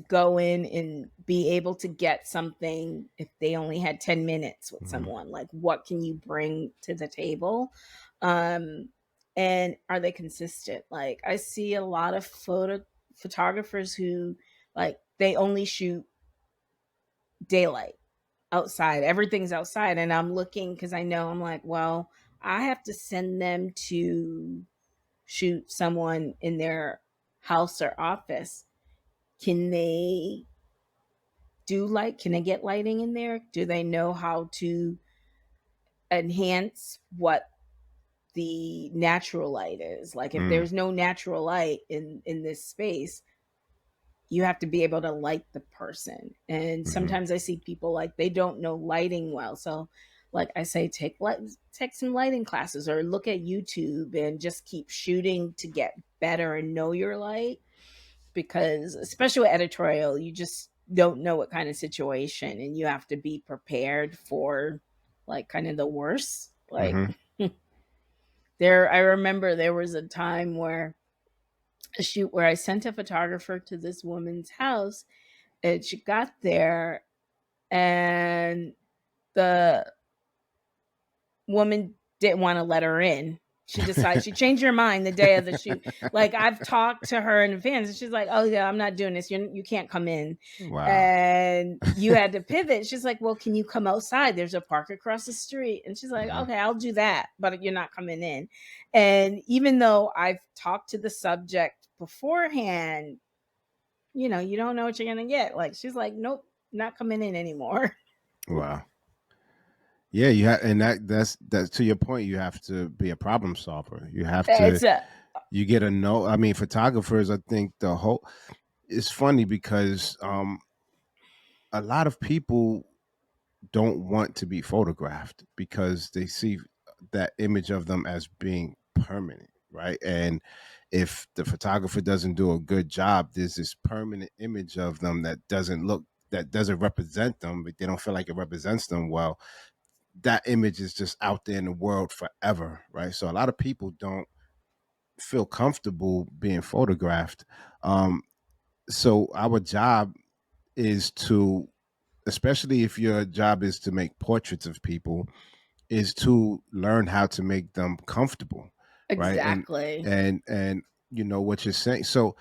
go in and be able to get something if they only had 10 minutes with Hmm. someone? Like what can you bring to the table? Um and are they consistent? Like I see a lot of photographers who like they only shoot daylight outside. Everything's outside, and I'm looking cuz I know I'm like, well, I have to send them to shoot someone in their house or office. Can they can they get lighting in there? Do they know how to enhance what the natural light is? Like if Mm. there's no natural light in this space, you have to be able to light the person. And Hmm. sometimes I see people like they don't know lighting well. So like I say, take some lighting classes or look at YouTube and just keep shooting to get better and know your light. because especially with editorial, you just don't know what kind of situation, and you have to be prepared for like kind of the worst. Like Mm-hmm. there, I remember there was a time where a shoot where I sent a photographer to this woman's house, and she got there, and the woman didn't want to let her in. She changed her mind the day of the shoot. Like I've talked to her in advance, and she's like, "Oh yeah, I'm not doing this. You can't come in." Wow. And you had to pivot. She's like, "Well, can you come outside? There's a park across the street." And she's like, Mm-hmm. "Okay, I'll do that, but you're not coming in." And even though I've talked to the subject beforehand, you don't know what you're gonna get. Like she's like, "Nope, not coming in anymore." Wow. Yeah, you have, and that's to your point. You have to be a problem solver. You have to. It's a You get a no. I mean, photographers. I think the whole. It's funny because a lot of people don't want to be photographed because they see that image of them as being permanent, right? And if the photographer doesn't do a good job, there's this permanent image of them that doesn't represent them, but they don't feel like it represents them well. That image is just out there in the world forever, right? So a lot of people don't feel comfortable being photographed. Um, so our job is to, especially if your job is to make portraits of people, is to learn how to make them comfortable, right? exactly. And what you're saying. So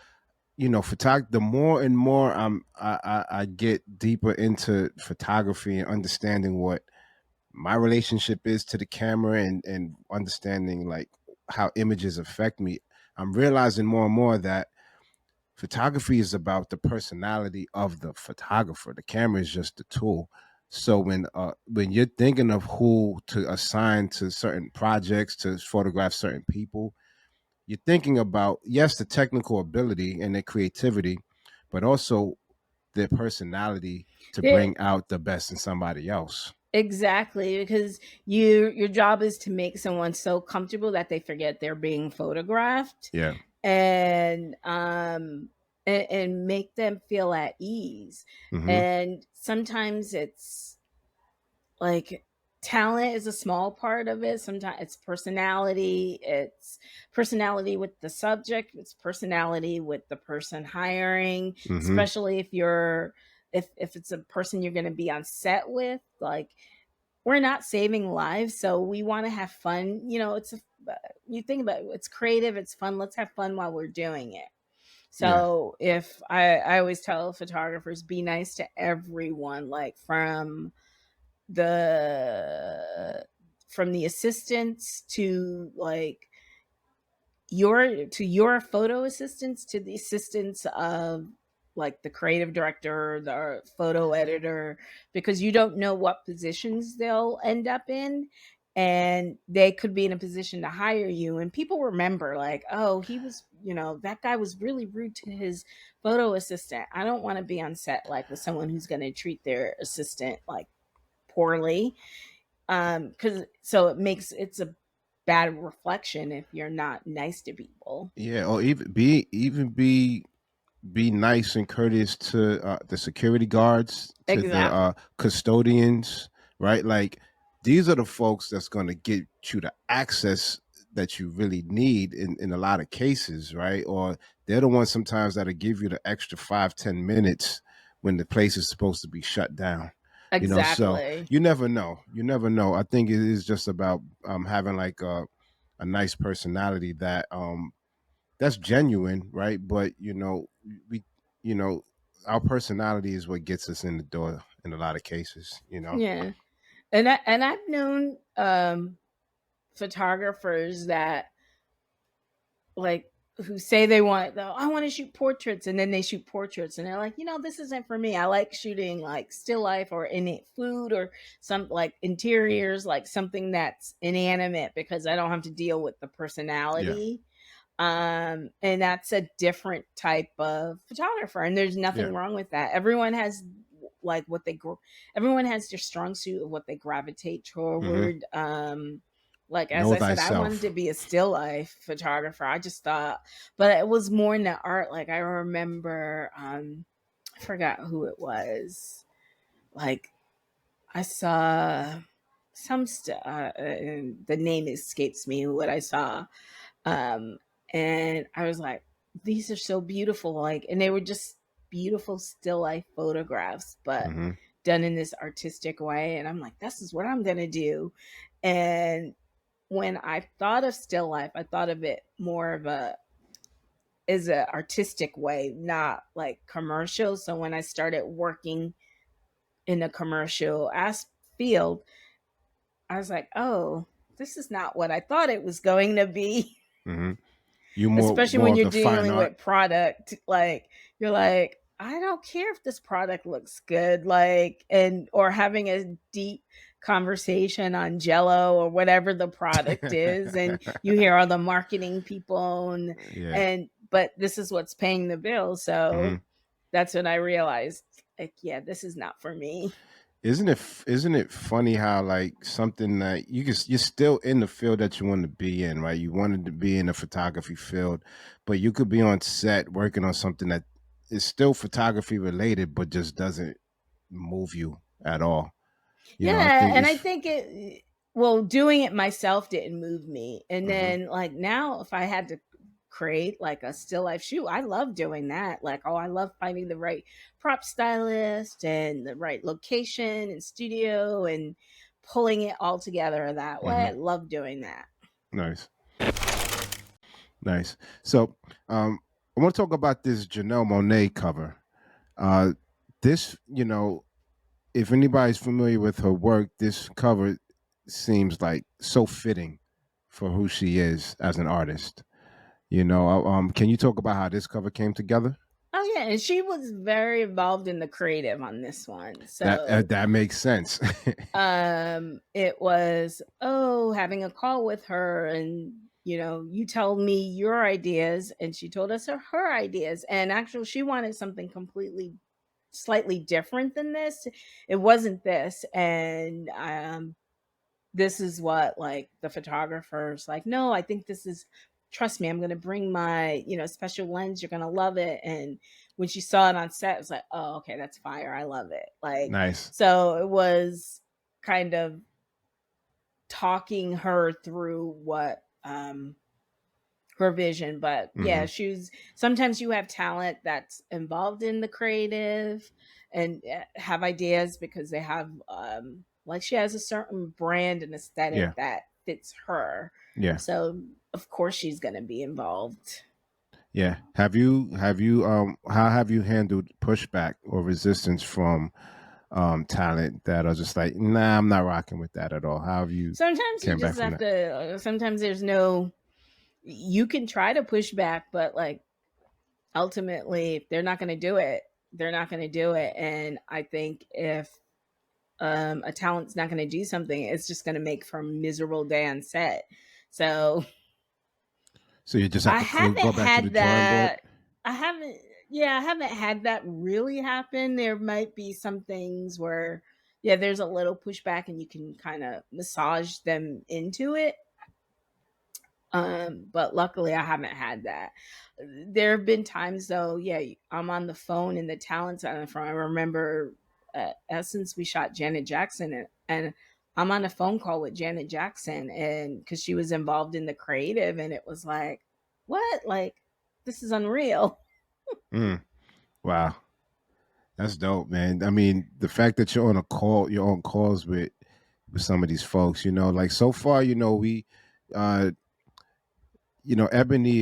the more and more I get deeper into photography and understanding what my relationship is to the camera and understanding like how images affect me, I'm realizing more and more that photography is about the personality of the photographer. The camera is just the tool. So when you're thinking of who to assign to certain projects to photograph certain people, you're thinking about, yes, the technical ability and their creativity, but also their personality to There, bring out the best in somebody else. exactly, because your job is to make someone so comfortable that they forget they're being photographed, Yeah. and and make them feel at ease. Mm-hmm. And sometimes it's like talent is a small part of it. Sometimes it's personality with the subject, it's personality with the person hiring, Mm-hmm. especially if it's a person you're going to be on set with. Like we're not saving lives, so we want to have fun. You think about it, it's creative, it's fun, let's have fun while we're doing it. Yeah. So if I always tell photographers, be nice to everyone, like the from the assistants to like your photo assistants to the assistants of like the creative director, the photo editor, because you don't know what positions they'll end up in, and they could be in a position to hire you, and people remember like, oh, he was, that guy was really rude to his photo assistant. I don't want to be on set like with someone who's going to treat their assistant like poorly, because so it's a bad reflection if you're not nice to people. Yeah. Or even be nice and courteous to the security guards, to the Exactly. custodians, right? Like these are the folks that's going to get you the access that you really need in a lot of cases, right? Or they're the ones sometimes that'll give you the extra 5-10 minutes when the place is supposed to be shut down. So Exactly. you never know. You never know. I think it is just about having like a nice personality that's genuine, right? But we, you know, our personality is what gets us in the door in a lot of cases. Yeah. And I've known photographers that like who say they want, oh, I want to shoot portraits, and then they shoot portraits and they're like, this isn't for me. I like shooting like still life or in food or some like interiors, like something that's inanimate, because I don't have to deal with the Yeah, personality. And that's a different type of photographer, and there's yeah, nothing wrong with that. Everyone has like everyone has their strong suit of what they gravitate hmm toward. Like, as Know I said, I wanted thyself. to be a still life photographer. I just thought, but it was more in the art. Like, I remember, I forgot who it was. Like, I saw some stuff, the name escapes me what I saw. Um, and I was like, these are so beautiful. Like, and they were just beautiful still life photographs, but Hmm. done in this artistic way. And I'm like, this is what I'm going to do. And when I thought of still life, I thought of it more of a as a artistic way, not like commercial. So when I started working in a commercial as field, I was like, oh, this is not what I thought it was going to be. Hmm. You Especially more when of you're the fine dealing art. with product, like you're like, I don't care if this product looks good, like, and or having a deep conversation on Jello or whatever the product is, and you hear all the marketing people, Yeah. and but this is what's paying the bill. So Hmm. that's when I realized, like, yeah, this is not for me. Isn't it funny how like something that you're still in the field that you want to be in, right? You wanted to be in the photography field, but you could be on set working on something that is still photography related, but just doesn't move you at all. I Yeah, think and I it's. think well, doing it myself didn't move me. And Hmm. then like now if I had to create like a still life shoot, I love doing that. Like, oh, I love finding the right prop stylist and the right location and studio and pulling it all together that way. I Hmm. love doing that. Nice, nice. So, I want to talk about this Janelle Monet cover. Uh, this, if anybody's familiar with her work, this cover seems like so fitting for who she is as an artist. Can you talk about how this cover came together? Oh yeah, and she was very involved in the creative on this one. That So that makes sense. it was, oh, having a call with her, and you tell me your ideas, and she told us her ideas, and actually she wanted something completely slightly different than this. It wasn't this, and this is what like the photographer's like, no, I think this is, trust me, I'm going to bring my special lens, you're going to love it. And when she saw it on set, it was like, oh, okay, that's fire, I love it. Like, Nice. so it was kind of talking her through what her vision. But yeah, Hmm. she was, sometimes you have talent that's involved in the creative and have ideas because they have like she has a certain brand and Yeah. aesthetic that fits her, Yeah. so of course she's going to be involved. Yeah. Have you how have you handled pushback or resistance from talent that are just like, nah, I'm not rocking with that at all? How have you Sometimes you came back just from have that? to sometimes there's no, you can try to push back, but like ultimately if they're not going to do it, they're not going to do it. And I think if a talent's not going to do something, it's just going to make for a miserable day on set. So So you just have I to haven't go back to the had drawing board. that. I haven't. Yeah, I haven't had that really happen. There might be some things where, yeah, there's a little pushback, and you can kind of massage them into it. But luckily, I haven't had that. There have been times though. Yeah, I'm on the phone and the talent's on the phone. I remember Essence, we shot Janet Jackson, and I'm on a phone call with Janet Jackson, and because she was involved in the creative, and it was like, what? Like, this is unreal. Mm, wow, that's dope, man. I mean, the fact that you're on a call, you're on calls with some of these folks, like so far, uh, Ebony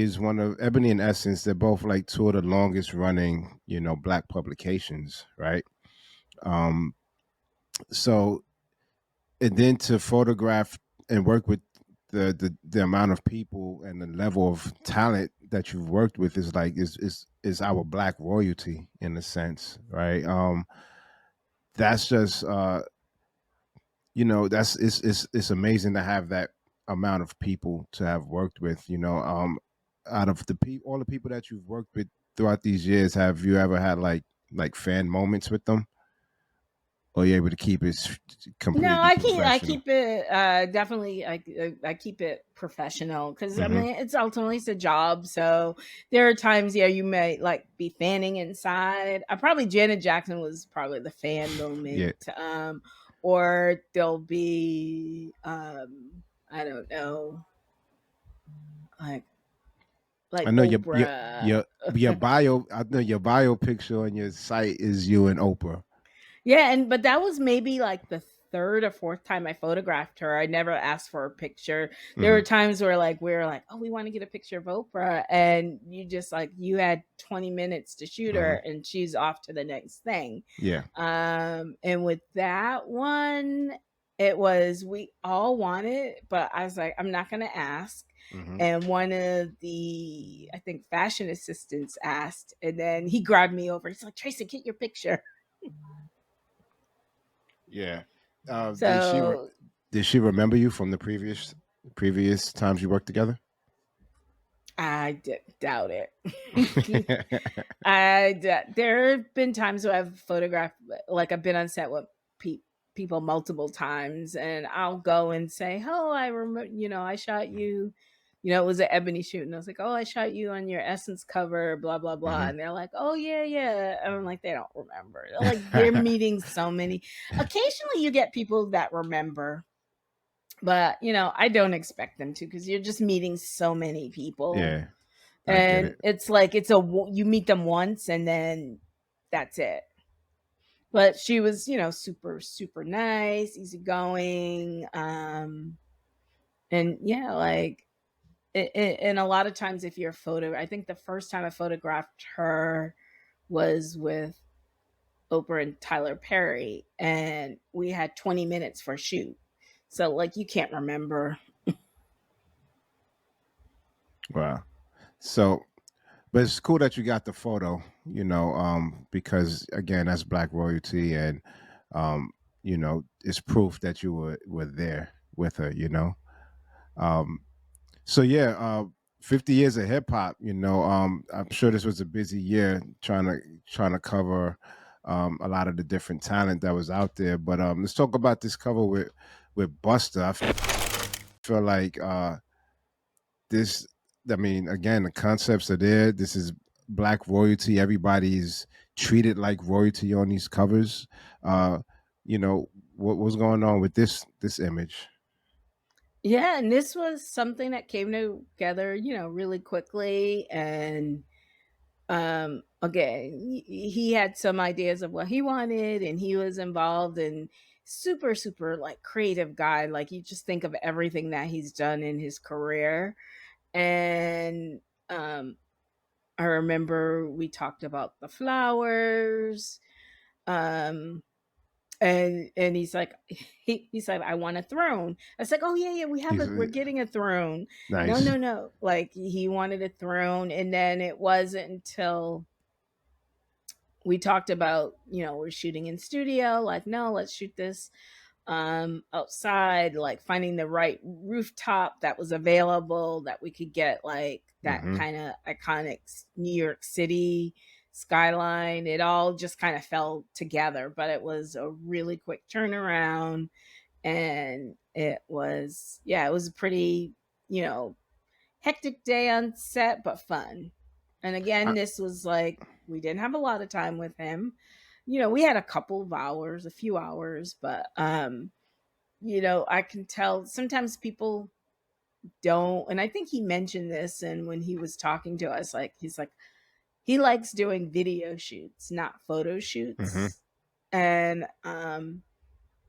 and Essence. They're both like two of the longest running, black publications, right? Um, so and then to photograph and work with the amount of people and the level of talent that you've worked with is like is our black royalty in a sense, right? That's just that's it's amazing to have that amount of people to have worked with, out of all the people that you've worked with throughout these years, have you ever had like fan moments with them? or you're able to keep it No, completely I professional? keep it definitely. I keep it professional because I Hmm. mean it's ultimately it's a job. So there are times, yeah, you may like be fanning inside. Probably Janet Jackson was probably the fan Yeah, moment, or there'll be I don't know, like I like know Oprah. your bio. I know your bio picture on your site is you and Oprah. Yeah, and but that was maybe like the third or fourth time I photographed her. I never asked for a picture. There were Hmm. times where like we were like, "Oh, we want to get a picture of Oprah," and you just like you had 20 minutes to shoot her, Hmm. and she's off to the next thing. Yeah. And with that one, it was we all wanted, but I was like, I'm not gonna ask. Hmm. And one of the I think fashion assistants asked, and then he grabbed me over. He's like, Tracy, get your picture. Yeah. So Did she remember you from the previous times you worked together? doubt it. There have been times where I've photographed, like I've been on set with pe- people multiple times, and I'll go and say, "Oh, I remember, I shot you." It was an ebony shoot, and I was like, "Oh, I shot you on your Essence cover, blah blah blah," Hmm. and they're like, "Oh yeah, yeah," and I'm like, they don't remember. They're like they're meeting so many. Occasionally, you get people that remember, but I don't expect them to because you're just meeting so many people, Yeah, I get and it. it's like you meet them once and then that's it. But she was super super nice, easygoing, and yeah, like and a lot of times if you're a photo, I think the first time I photographed her was with Oprah and Tyler Perry, and we had 20 minutes for a shoot, so like you can't remember. Wow. So, but it's cool that you got the photo, because again, that's black royalty, and um, it's proof that you were there with her, Um, so yeah, 50 years of hip hop, I'm sure this was a busy year trying to cover a lot of the different talent that was out there. But let's talk about this cover with Buster. I feel like this. I mean, again, the concepts are there. This is black royalty. Everybody's treated like royalty on these covers. Uh, what's going on with this image? Yeah, and this was something that came together, really quickly. And again, he had some ideas of what he wanted, and he was involved in super, super like creative guy. Like you just think of everything that he's done in his career. And um, I remember we talked about the flowers. Um, and he's like he said I want a throne. I was like, oh yeah, yeah, He's we're getting a throne. No, nice. no, no, like he wanted a throne. And then it wasn't until we talked about, we're shooting in studio, like no, let's shoot this outside, like finding the right rooftop that was available, that we could get like that Hmm. kind of iconic New York City skyline. It all just kind of fell together, but it was a really quick turnaround. And it was, yeah, it was a pretty, you know hectic day on set, but fun. And again, this was like we didn't have a lot of time with him. We had a couple of hours, a few hours, but I can tell sometimes people don't. And I think he mentioned this, and when he was talking to us, like he's like he likes doing video shoots, not photo Hmm. shoots. And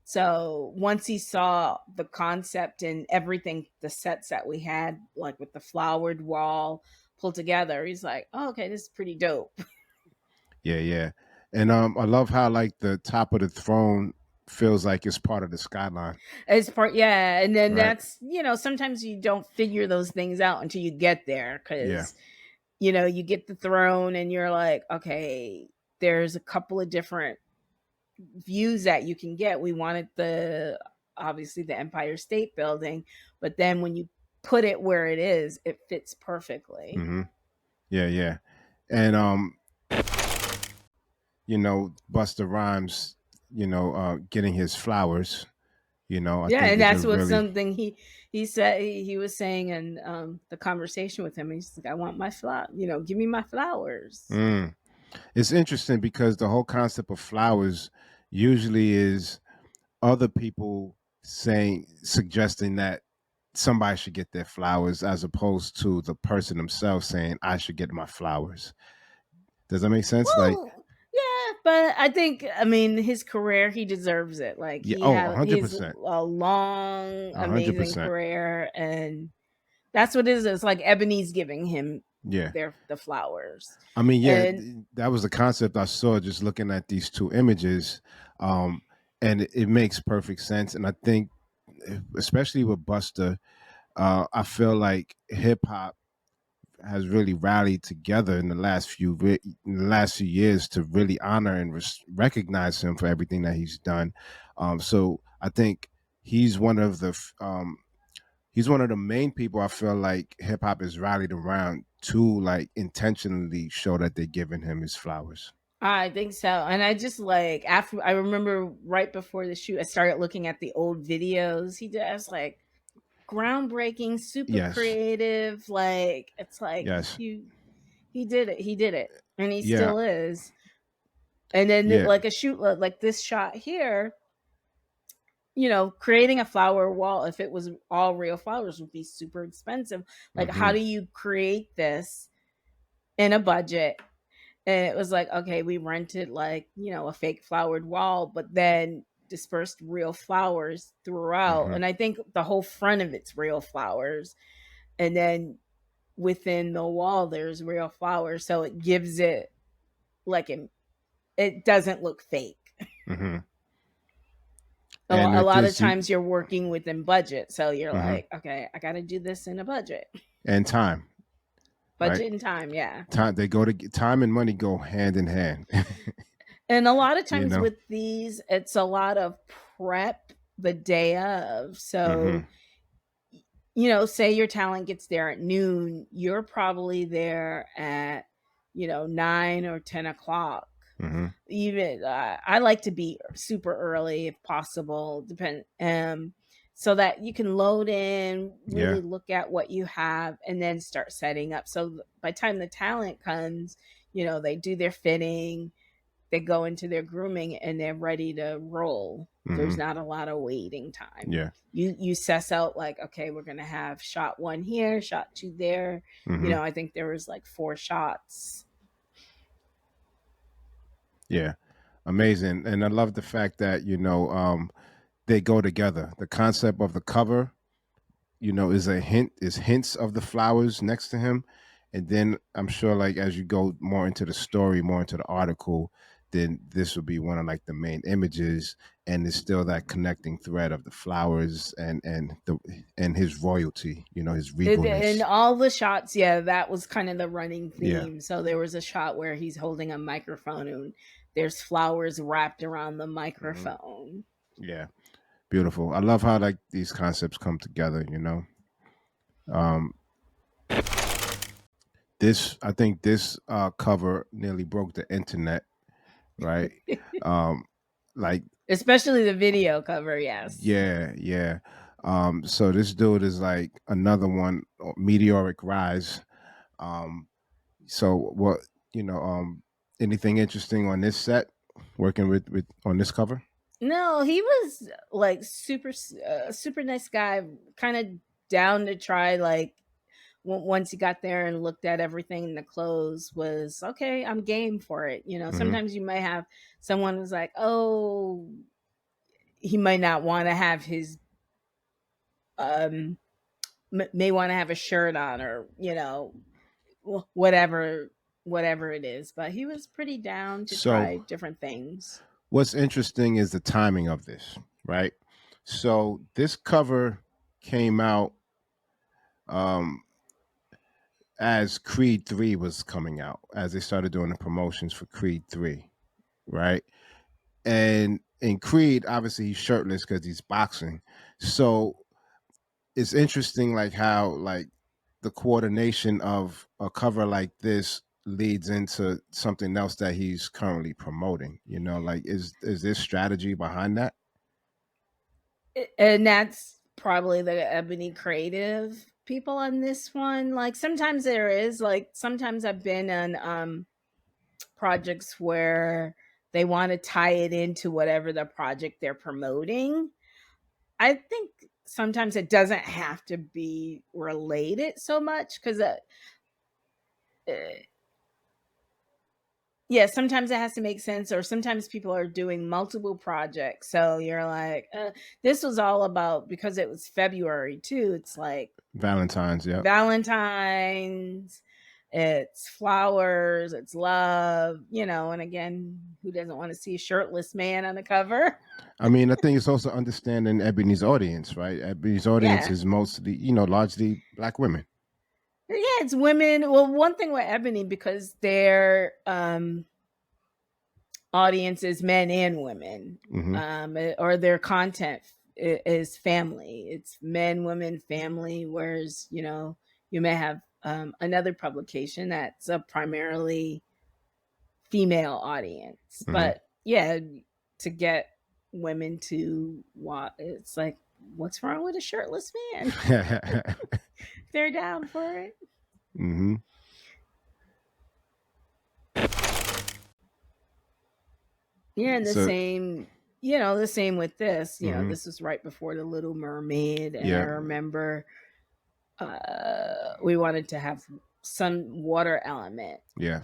so once he saw the concept and everything, the sets that we had, like with the flowered wall pulled together, he's like, oh, okay, this is pretty dope. Yeah, yeah. And I love how like the top of the throne feels like it's part of the skyline. As part, yeah. And then Right. that's, sometimes you don't figure those things out until you get there Yeah. because, you get the throne and you're like, okay, there's a couple of different views that you can get. We wanted obviously the Empire State Building, but then when you put it where it is, it fits perfectly. Hmm. Yeah, yeah. And Buster Rhymes, getting his flowers. I Yeah, think and is a that's what really something he said he was saying in the conversation with him. He's like, "I want my flower. Give me my flowers." mm. It's interesting because the whole concept of flowers usually is other people suggesting that somebody should get their flowers as opposed to the person themselves saying I should get my flowers. Does that make sense? Like, Well, yeah, but I mean, his career, he deserves it. Like yeah, oh, he's 100%. a long, amazing 100%. career, and that's what it is. It's like Ebony's giving him Yeah. the flowers, I mean, yeah, and that was the concept I saw just looking at these two images. Um, and it makes perfect sense. And I think, especially with Buster, I feel like hip hop has really rallied together in the last few years to really honor and recognize him for everything that he's done. So I think he's one of the he's one of the main people I feel like hip hop is rallied around to like intentionally show that they're giving him his flowers. I think so. And I just like after I remember right before the shoot, I started looking at the old videos he did. I was like, groundbreaking, super Yes, creative. Like it's like yes, he did it. He did it, and he yeah, still is. And then yeah, like a shoot like this shot here, creating a flower wall, if it was all real flowers, would be super expensive. Like, how hmm, do you create this in a budget? And it was like, okay, we rented like, a fake flowered wall, but then dispersed real flowers throughout. hmm, And I think the whole front of it's real flowers. And then within the wall, there's real flowers. So it gives it like it doesn't look fake. hmm. And A with lot of this, times you're working within budget. So you're hmm, like, okay, I got to do this in a budget. and time, right? Budget and time, yeah. Time they go to time and money go hand in hand. And a lot of you times know. with these, it's a lot of prep the day of. So, Hmm. say your talent gets there at noon, you're probably there at, 9 or 10 o'clock. Hmm. Even I like to be super early if possible, so that you can load in, really Yeah. look at what you have, and then start setting up. So by the time the talent comes, they do their fitting, they go into their grooming, and they're ready to roll. There's Hmm. not a lot of waiting time. Yeah. You suss out like, okay, we're gonna have shot one here, shot two there. Hmm. I think there was like 4 shots. Yeah. Amazing. And I love the fact that they go together. The concept of the cover, is hints of the flowers next to him, and then I'm sure like as you go more into the story, more into the article, then this will be one of like the main images, and there's still that connecting thread of the flowers and his royalty, his And regalness. all the shots, yeah, that was kind of the running Yeah. theme. So there was a shot where he's holding a microphone and there's flowers wrapped around the Hmm. microphone. Yeah. Beautiful. I love how like these concepts come together. Um, this I think this cover nearly broke the internet, right? Um, like Especially the video cover, yes. yeah, yeah. So this dude is like another one, meteoric rise. Um, so what anything interesting on this set, working with on this cover? No, he was like super nice guy, kind of down to try. Like once he got there and looked at everything in the clothes, was okay. I'm game for it. Hmm. Sometimes you might have someone who's like, oh, he might not want to have his um may want to have a shirt on, or whatever it is, but he was pretty down to So try different things. what's interesting is the timing of this, right? So this cover came out um, as Creed 3 was coming out, as they started doing the promotions for Creed 3, right? And in Creed, obviously he's shirtless because he's boxing. So it's interesting like how like the coordination of a cover like this leads into something else that he's currently promoting. Like is there strategy behind that? And that's probably the Ebony creative people on this one. Like sometimes there is, like sometimes I've been on projects where they want to tie it into whatever the project they're promoting. I think sometimes it doesn't have to be related so much because uh, yeah, sometimes it has to make sense, or sometimes people are doing multiple projects. So you're like, this was all about, because it was February too. It's like Valentine's, yep. Valentine's, it's flowers, it's love, and again, who doesn't want to see a shirtless man on the cover? I mean, I think it's also understanding Ebony's audience, right? Ebony's audience Yeah. is mostly, largely black women. Yeah, it's women. Well, one thing with Ebony, because their audience is men and women, Hmm. or their content is family. It's men, women, family. Whereas you may have another publication that's a primarily female audience, Hmm. but yeah, to get women to watch, it's like, what's wrong with a shirtless man? They're down for it. Hmm. Yeah, and the So, same, the same with this. hmm, This was right before the Little Mermaid, and I yeah, remember we wanted to have some water element, yeah.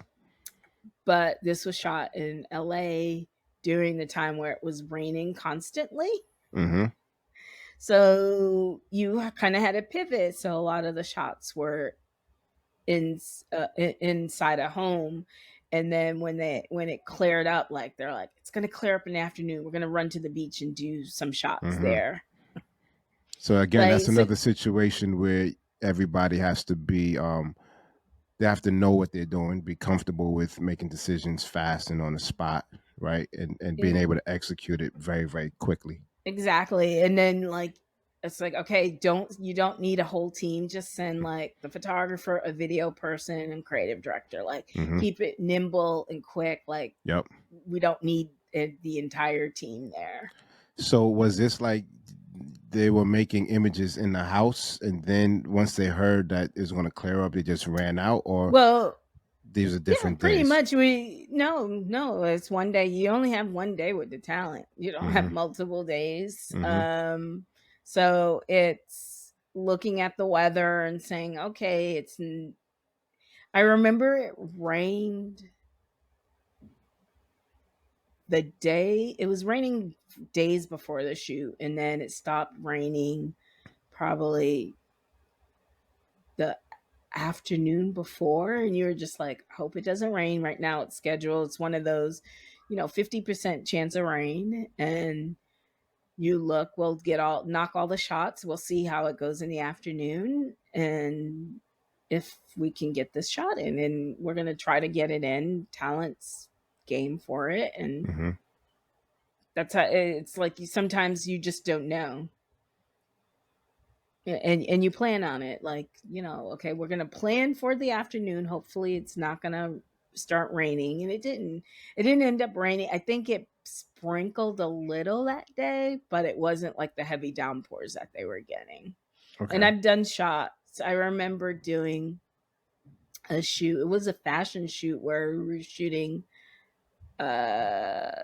but this was shot in LA during the time where it was raining constantly. Hmm. So you kind of had to pivot. So a lot of the shots were inside a home, and then when it cleared up, like they're like, it's going to clear up in the afternoon, we're going to run to the beach and do some shots Hmm. there. So again, that's Like, so another situation where everybody has to be, they have to know what they're doing, be comfortable with making decisions fast and on the spot, right? And being yeah, able to execute it very, very quickly. exactly. And then like, it's like, okay, you don't need a whole team, just send like the photographer, a video person, and creative director. Like, Hmm. keep it nimble and quick. Like, Yep. we don't need the entire team there. So was this like they were making images in the house, and then once they heard that it was going to clear up, they just ran out, or Well, these are yeah, different pretty days? much. No, it's one day. You only have one day with the talent. You don't have Hmm. multiple days. Hmm. So it's looking at the weather and saying, okay, I remember it rained it was raining days before the shoot, and then it stopped raining probably the afternoon before, and you're just like, hope it doesn't rain. Right now it's scheduled, it's one of those 50% chance of rain, and you look, we'll knock all the shots, we'll see how it goes in the afternoon, and if we can get this shot in, and we're going to try to get it in. Talent's game for it, and Hmm. that's how it's like. Sometimes you just don't know. And you plan on it, like, okay, we're gonna plan for the afternoon, hopefully it's not gonna start raining, and it didn't end up raining. I think it sprinkled a little that day, but it wasn't like the heavy downpours that they were getting. And Okay. I've done shots. I remember doing a shoot, it was a fashion shoot where we were shooting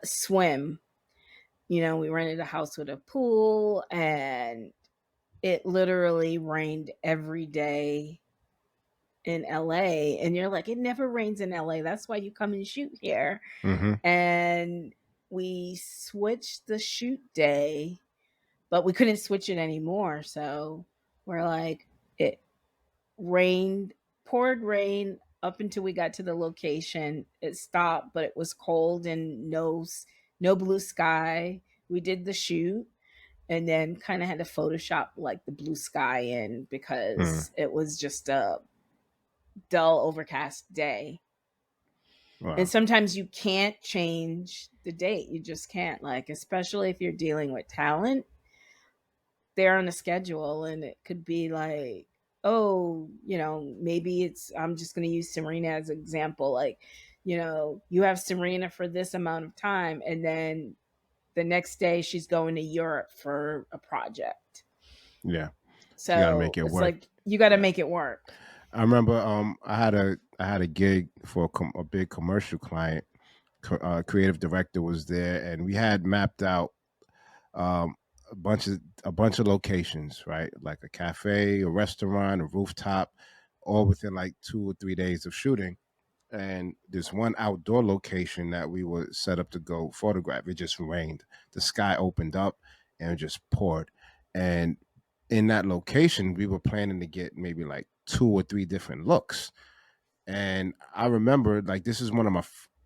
swim. We rented a house with a pool, and it literally rained every day in LA, and you're like, it never rains in LA. That's why you come and shoot here. Hmm. And we switched the shoot day, but we couldn't switch it anymore. So we're like, it rained, poured rain up until we got to the location. It stopped, but it was cold and no blue sky. We did the shoot, and then kind of had to Photoshop like the blue sky in, Mm. because it was just a dull, overcast day. And Wow. sometimes you can't change the date. You just can't, like, especially if you're dealing with talent, they're on a schedule, and it could be like, oh, maybe I'm just going to use Serena as an example. Like, you have Serena for this amount of time, and then the next day she's going to Europe for a project. Yeah, you got to make So it it's work. like you got to Yeah, make it work. I remember I had a gig for a big commercial client. Creative director was there, and we had mapped out um, a bunch of locations, right? Like a cafe, a restaurant, a rooftop, all within like 2 or 3 days of shooting. And there's one outdoor location that we were set up to go photograph. It just rained. The sky opened up and it just poured. And in that location, we were planning to get maybe like 2 or 3 different looks. And I remember like this is one of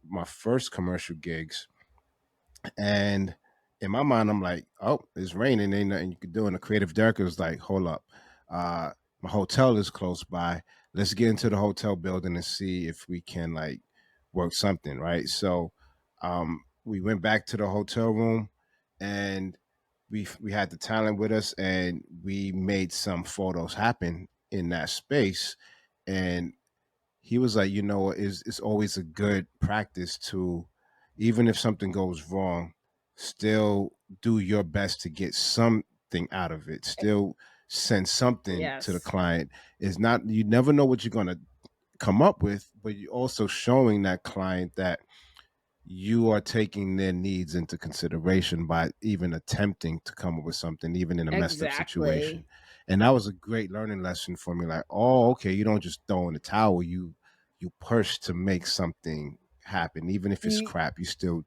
my first commercial gigs, and in my mind, I'm like, oh, it's raining. Ain't nothing you can do. And the creative director was like, hold up. Uh, my hotel is close by. Let's get into the hotel building and see if we can like work something, right? So we went back to the hotel room, and we had the talent with us, and we made some photos happen in that space. And he was like, it's always a good practice to, even if something goes wrong, still do your best to get something out of it. Still send something to the Yes. client. Is not, you never know what you're gonna come up with, but you're also showing that client that you are taking their needs into consideration by even attempting to come up with something, even in a messed up situation. Exactly. And that was a great learning lesson for me. Like, oh, okay, you don't just throw in the towel. You push to make something happen, even if it's You crap. You still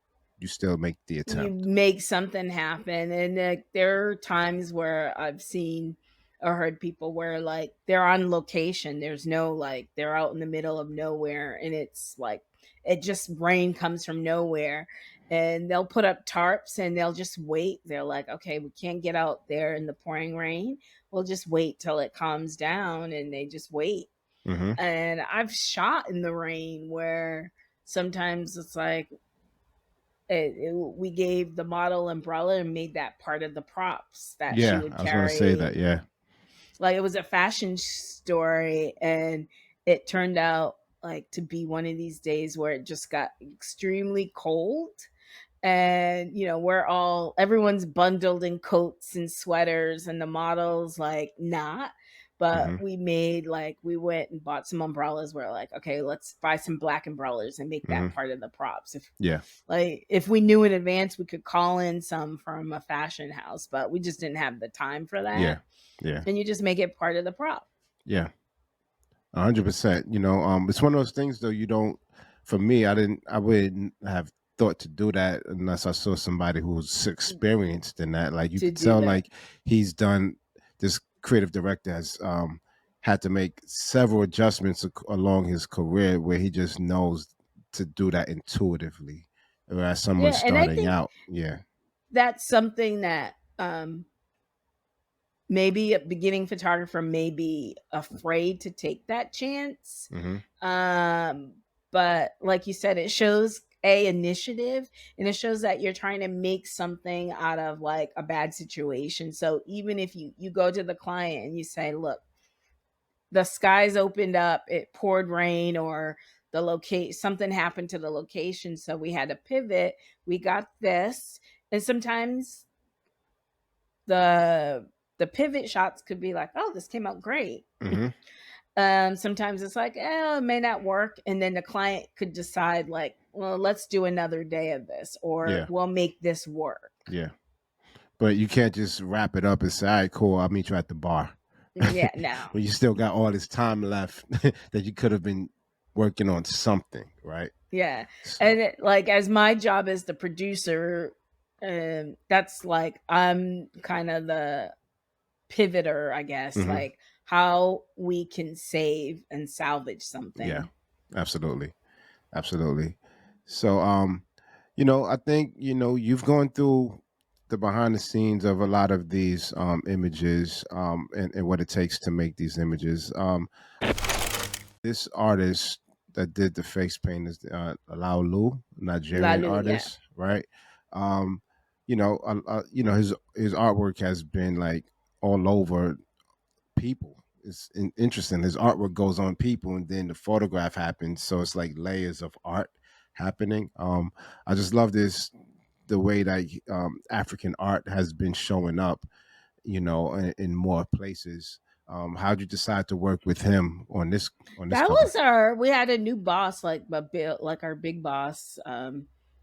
make the you attempt. make something happen, and there are times where I've seen or heard people where like they're on location, there's no, like, they're out in the middle of nowhere, and it's like it just rain comes from nowhere, and they'll put up tarps and they'll just wait. They're like, okay, we can't get out there in the pouring rain, we'll just wait till it calms down, and they just wait. Hmm. And I've shot in the rain where sometimes it's like we gave the model umbrella and made that part of the props that she Yeah, would I was gonna say carry. that. Yeah. Like, it was a fashion story, and it turned out like to be one of these days where it just got extremely cold, and everyone's bundled in coats and sweaters, and the models like not. But Hmm. we went and bought some umbrellas. We're like, okay, let's buy some black umbrellas and make that Hmm. part of the props. Yeah. If we knew in advance, we could call in some from a fashion house, but we just didn't have the time for that. Yeah. Yeah. And you just make it part of the prop. Yeah. 100%. It's one of those things though. You don't. For me, I wouldn't have thought to do that unless I saw somebody who's experienced in that. Like you To could do tell, that. like he's done. This creative director has had to make several adjustments along his career where he just knows to do that intuitively. Whereas someone Yeah, and I starting think out, yeah. that's something that maybe a beginning photographer may be afraid to take that chance. Hmm. Um, but like you said, it shows a initiative, and it shows that you're trying to make something out of like a bad situation. So even if you go to the client and you say, look, the skies opened up, it poured rain, or the locate something happened to the location, so we had to pivot. We got this, and sometimes the the pivot shots could be like, oh, this came out great. Hmm. Sometimes it's like, it may not work, and then the client could decide like, well, let's do another day of this, or Yeah. we'll make this work. Yeah. But you can't just wrap it up and say, "All right, cool, I'll meet you at the bar." Yeah, no. When you still got all this time left that you could have been working on something, right? Yeah. So, And like, as my job as the producer, that's like I'm kind of the pivoter, I guess, mhm, like how we can save and salvage yeah, something. absolutely, absolutely. So, I think you've gone through the behind the scenes of a lot of these images, and what it takes to make these images. This artist that did the face paint is Lu, Nigerian Lalu, yeah. artist, right? Um, his artwork has been like all over people. it's interesting. His artwork goes on people, and then the photograph happens. So it's like layers of art happening. I just love this the way that African art has been showing up, in more places. How'd you decide to work with him on this That cover? was our we had a new boss, like like our big boss,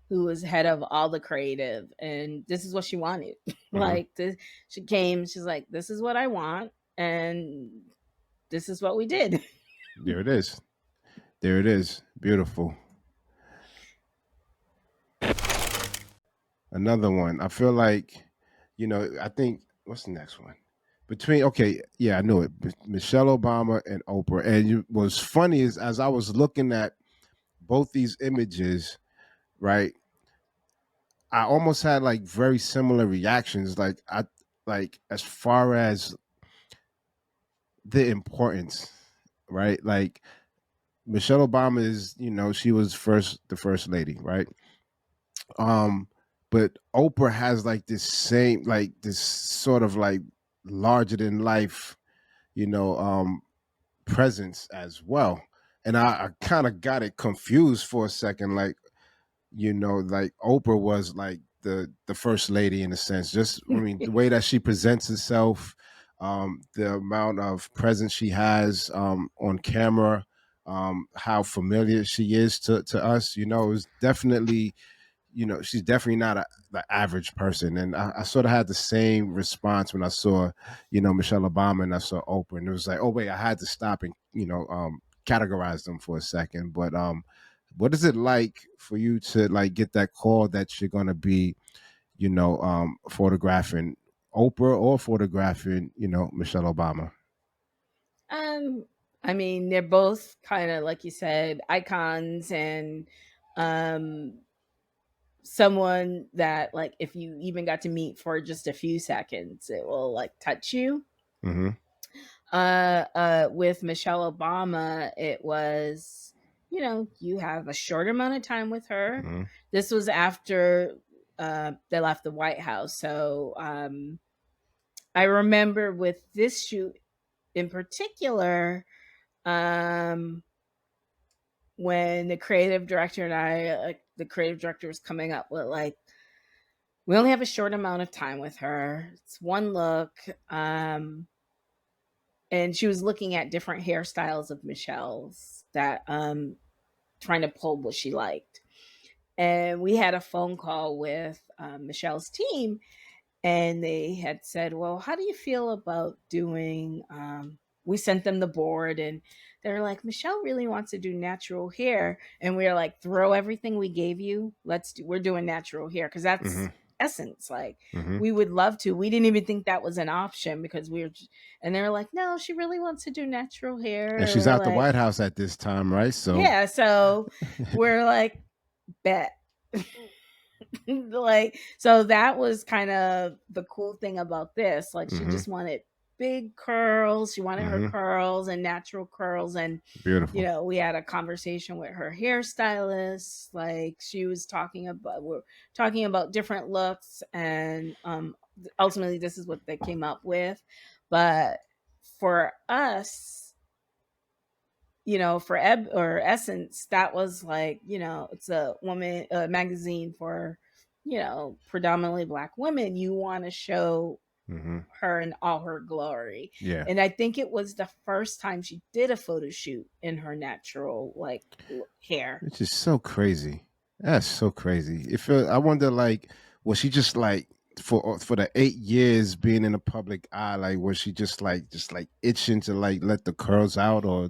who was head of all the creative, and this is what she wanted. Hmm. Like this, she came, she's like, "This is what I want," and this is what we did. There it is. There it is. Beautiful. Another one. I feel like, I think what's the next one? Between okay, yeah, I knew it. Michelle Obama and Oprah. And what's funny is as I was looking at both these images, right? I almost had like very similar reactions. Like as far as the importance, right? Like Michelle Obama is, she was the first lady, right? Um, but Oprah has like this sort of like larger than life, you know, um, presence as well. And I kind of got it confused for a second, like Oprah was like the first lady in a sense. Just I mean, the way that she presents herself, the amount of presence she has on camera, how familiar she is to us. Is definitely she's definitely not the average person. And I sort of had the same response when I saw, Michelle Obama and I saw Oprah. And it was like, oh, wait, I had to stop and, categorize them for a second. But what is it like for you to like get that call that you're going to be, photographing Oprah or photographing, Michelle Obama? um, I mean, they're both kind of like you said, icons, and um, someone that like if you even got to meet for just a few seconds, it will like touch you. Mm-hmm. With Michelle Obama, it was, you have a short amount of time with her. Mm-hmm. This was after they left the White House. So I remember with this shoot in particular, um, when the creative director and the creative director was coming up with like, we only have a short amount of time with her. It's one look. And she was looking at different hairstyles of Michelle's that trying to pull what she liked. And we had a phone call with Michelle's team, and they had said, "Well, how do you feel about doing?" We sent them the board, and they're like, "Michelle really wants to do natural hair," and we are like, "Throw everything we gave you. We're doing natural hair because that's Mm-hmm. essence. Like, Mm-hmm. we would love to. We didn't even think that was an option because and they were like, "No, she really wants to do natural And hair." And she's we're out the like, White House at this time, right? So, "Yeah." So we're like, "Bet." Like, so that was kind of the cool thing about this. Like, she mm-hmm. just wanted big curls. She wanted her Mm-hmm. curls and natural curls. And, Beautiful. we had a conversation with her hairstylist. Like, she was we're talking about different looks. And ultimately, this is what they came up with. But for us, for Eb or Essence, that was like, it's a magazine for, predominantly Black women. You want to show Mm-hmm. her in all her glory. Yeah. And I think it was the first time she did a photo shoot in her natural, like, hair. Which is so crazy. That's so crazy. I wonder, like, was she just like for the 8 years being in the public eye, like, was she just like itching to like let the curls out, or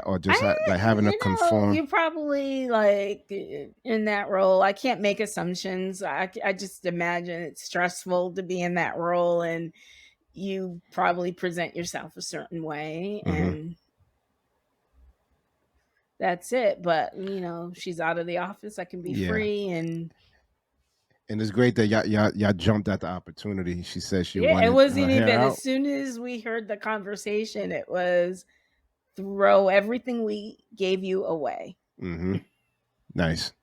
or just like having to conform? You're probably like in that role. I can't make assumptions. I just imagine it's stressful to be in that role, and you probably present yourself a certain way, Hmm. and that's it. But she's out of the office. I can be Yeah, free, and and it's great that y'all jumped at the opportunity. She said she yeah, it wanted her wasn't hair even as out. soon as we heard the conversation, it was throw everything we gave you away. Hmm. Nice,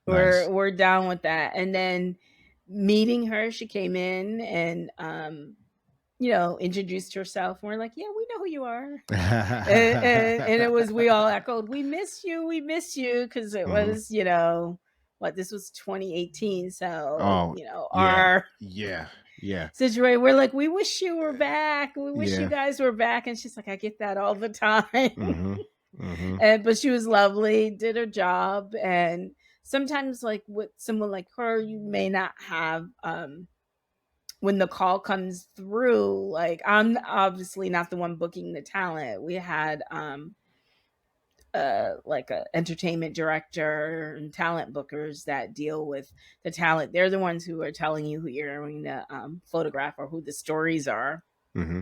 We're nice. we're down with that. And then meeting her, she came in, and introduced herself. And we're like, yeah, we know who you are. And it was, we all echoed, we miss you, we miss you, because it Hmm. was, what, this was 2018. So, Oh, yeah, our yeah, yeah, situation, we're like, we wish you were back. We wish you yeah. guys were back. And she's like, I get that all the time. Hmm. Hmm. But she was lovely, did her job. And sometimes, like with someone like her, you may not have, when the call comes through, like I'm obviously not the one booking the talent. We had like a entertainment director and talent bookers that deal with the talent. They're the ones who are telling you who you're going to photograph or who the stories are. Hmm.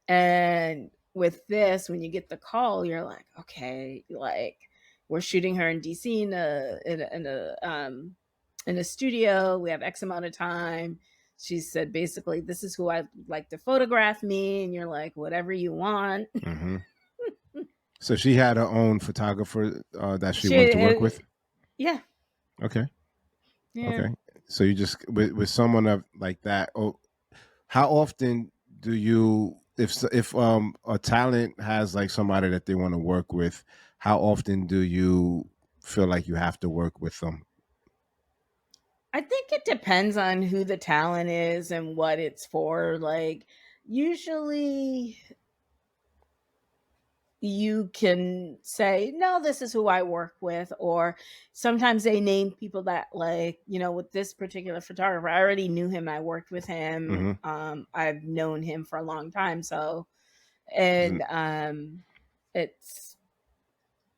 And with this, when you get the call, you're like, okay, like we're shooting her in DC in a studio. We have X amount of time. She said basically, this is who I'd like to photograph me, and you're like, whatever you want. Hmm. So she had her own photographer that she wanted to work She, with. yeah, Okay, yeah. okay. So you just with someone of like that. Oh, how often do you if a talent has like somebody that they want to work with? How often do you feel like you have to work with them? I think it depends on who the talent is and what it's for. Like, usually you can say, no, this is who I work with. Or sometimes they name people that, like, with this particular photographer, I already knew him. I worked with him. Hmm. I've known him for a long time. So, So, and it's,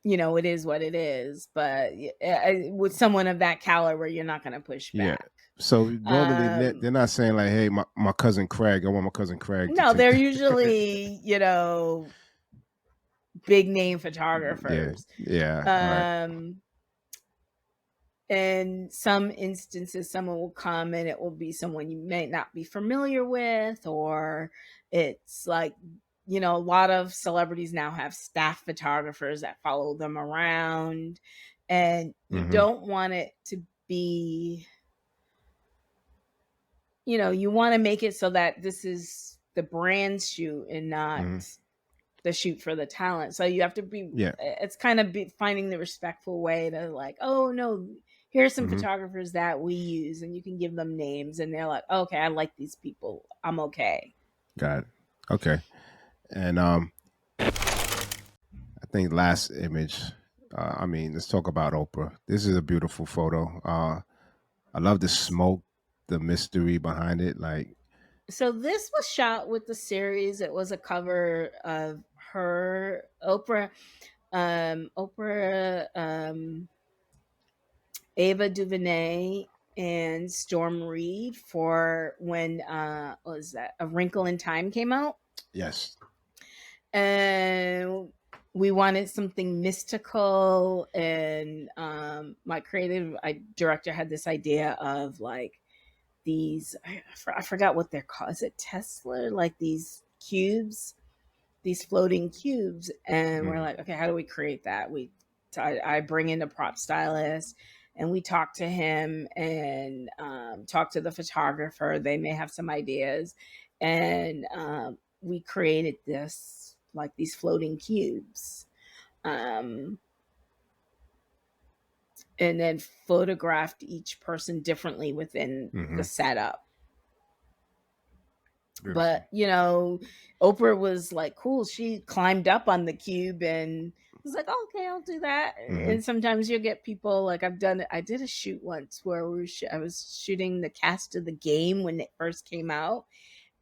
it is what it is. But with someone of that caliber, you're not going to push yeah. back. So normally they're Um, not saying like, "Hey, my cousin Craig, I want my cousin Craig to no, take." they're usually, big name Yeah, photographers. yeah. All right. Um, in some instances, someone will come and it will be someone you may not be familiar with, or it's like, a lot of celebrities now have staff photographers that follow them around, and you Hmm. don't want it to be, you want to make it so that this is the brand shoot and not Hmm. the shoot for the talent. So you have to be, Yeah. it's kind of finding the respectful way to, like, oh no, here's some Hmm. photographers that we use, and you can give them names and they're like, okay, I like these people, I'm okay. Got it. Okay. And I think last image. I mean, let's talk about Oprah. This is a beautiful photo. I love the smoke, the mystery behind it. Like, So this was shot with the series. It was a cover of her, Oprah, Ava DuVernay and Storm Reed, for when what was that, A Wrinkle in Time came out. yes. And we wanted something mystical, and my creative director had this idea of, like, these, I forgot what they're called. Is it Tesla? Like these cubes, these floating cubes. And we're Mm-hmm. like, okay, how do we create that? I bring in a prop stylist, and we talk to him and talk to the photographer. They may have some ideas, and we created this, like, these floating cubes, um, and then photographed each person differently within the Mm-hmm. setup. Beautiful. But Oprah was like, cool, she climbed up on the cube and was like, oh, okay, I'll do that. Mm-hmm. And sometimes you'll get people, like, I did a shoot once where I was shooting the cast of the game when it first came out,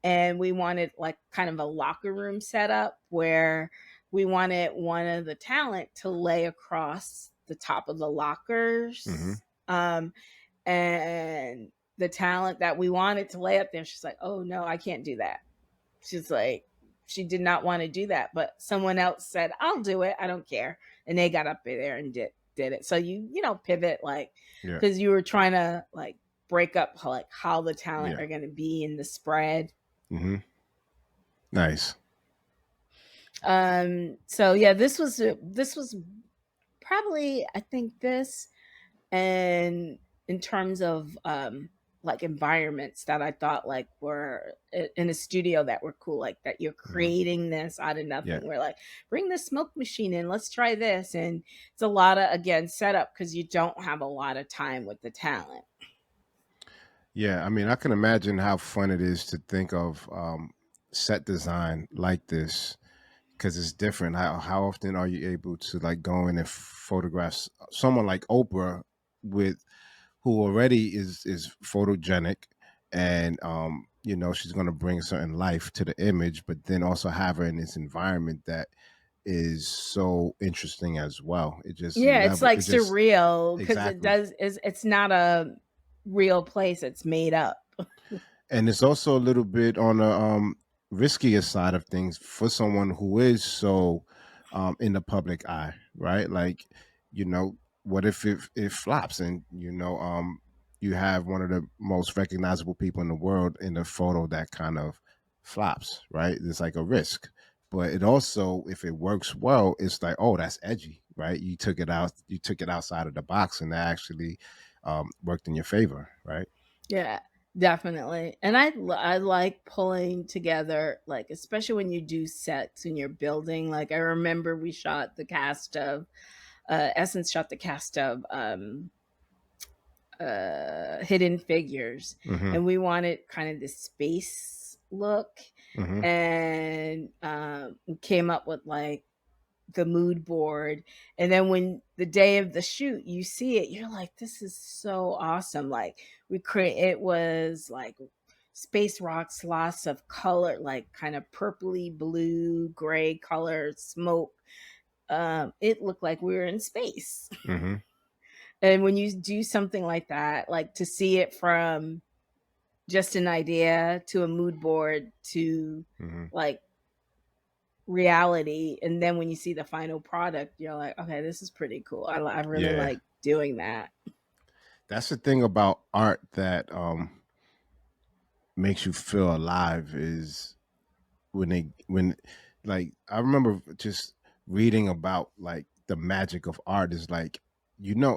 and we wanted, like, kind of a locker room setup where we wanted one of the talent to lay across the top of the Mm-hmm. lockers. And the talent that we wanted to lay up there, she's like, oh no, I can't do that. She's like, she did not want to do that, but someone else said, I'll do it, I don't care. And they got up there and did it. So pivot, like, Yeah. because you were trying to, like, break up, like, how the talent Yeah. are going to be in the spread. Mm-hmm. Nice. So yeah, this was probably, I think, this, and in terms of like environments that I thought like were in a studio that were cool, like that you're Mhm. creating this out of Yeah. nothing. We're like, bring the smoke machine in, let's try this. And it's a lot of, again, setup because you don't have a lot of time with the talent. Yeah, I mean, I can imagine how fun it is to think of set design like this because it's different. How often are you able to like go in and photograph someone like Oprah with who already is photogenic and she's going to bring a certain life to the image, but then also have her in this environment that is so interesting as well. Yeah, it's like It just surreal because exactly. it's not a real place, it's made up. And it's also a little bit on the riskier side of things for someone who is so in the public eye, right? Like, you know, what if it flops and you have one of the most recognizable people in the world in a photo that kind of flops, right? There's like a risk. But it also, if it works well, it's like, oh, that's edgy, right? You took it outside of the box, and that actually worked in your favor, right? Yeah, definitely. And I like pulling together, like especially when you do sets and you're building. Like I remember we shot the cast of Essence shot the cast of Hidden Figures, Mm-hmm. and we wanted kind of this space look, Mm-hmm. and we came up with like the mood board. And then when the day of the shoot you see it, you're like, this is so awesome. Like we create, it was like space rocks, lots of color, like kind of purpley blue gray color smoke. It looked like we were in space. Mm-hmm. And when you do something like that, like to see it from just an idea to a mood board to Mm-hmm. like reality, and then when you see the final product you're like, okay, this is pretty cool. I really Yeah, like doing that. that's the thing about art that makes you feel alive is when like I remember just reading about like the magic of art is like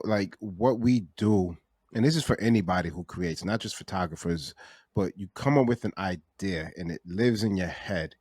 like what we do, and this is for anybody who creates, not just photographers, but you come up with an idea and it lives in your head,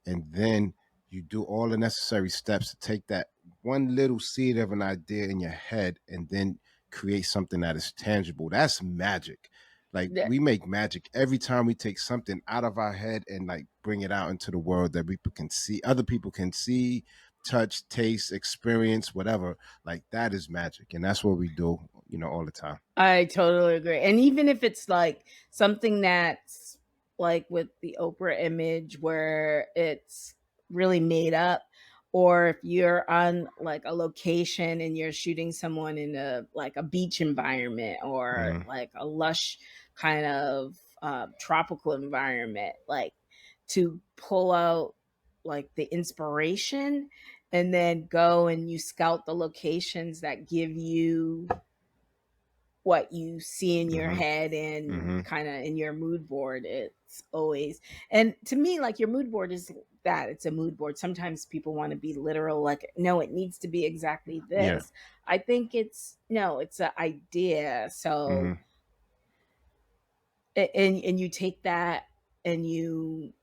and then you do all the necessary steps to take that one little seed of an idea in your head and then create something that is tangible. That's magic. Like Yeah, we make magic every time we take something out of our head and like bring it out into the world that people can see, other people can see, touch, taste, experience, whatever. Like that is magic, and that's what we do, all the time. I totally agree. And even if it's like something that's like with the Oprah image where it's really made up, or if you're on like a location and you're shooting someone in a like a beach environment or Hmm. like a lush kind of tropical environment, like to pull out like the inspiration and then go and you scout the locations that give you what you see in your Hmm. head and Hmm. kind of in your mood board. It's always, and to me, like your mood board is that it's a mood board. Sometimes people want to be literal, like, no, it needs to be exactly Yeah. this. I think it's no, it's an idea. So, Hmm. and you take that and you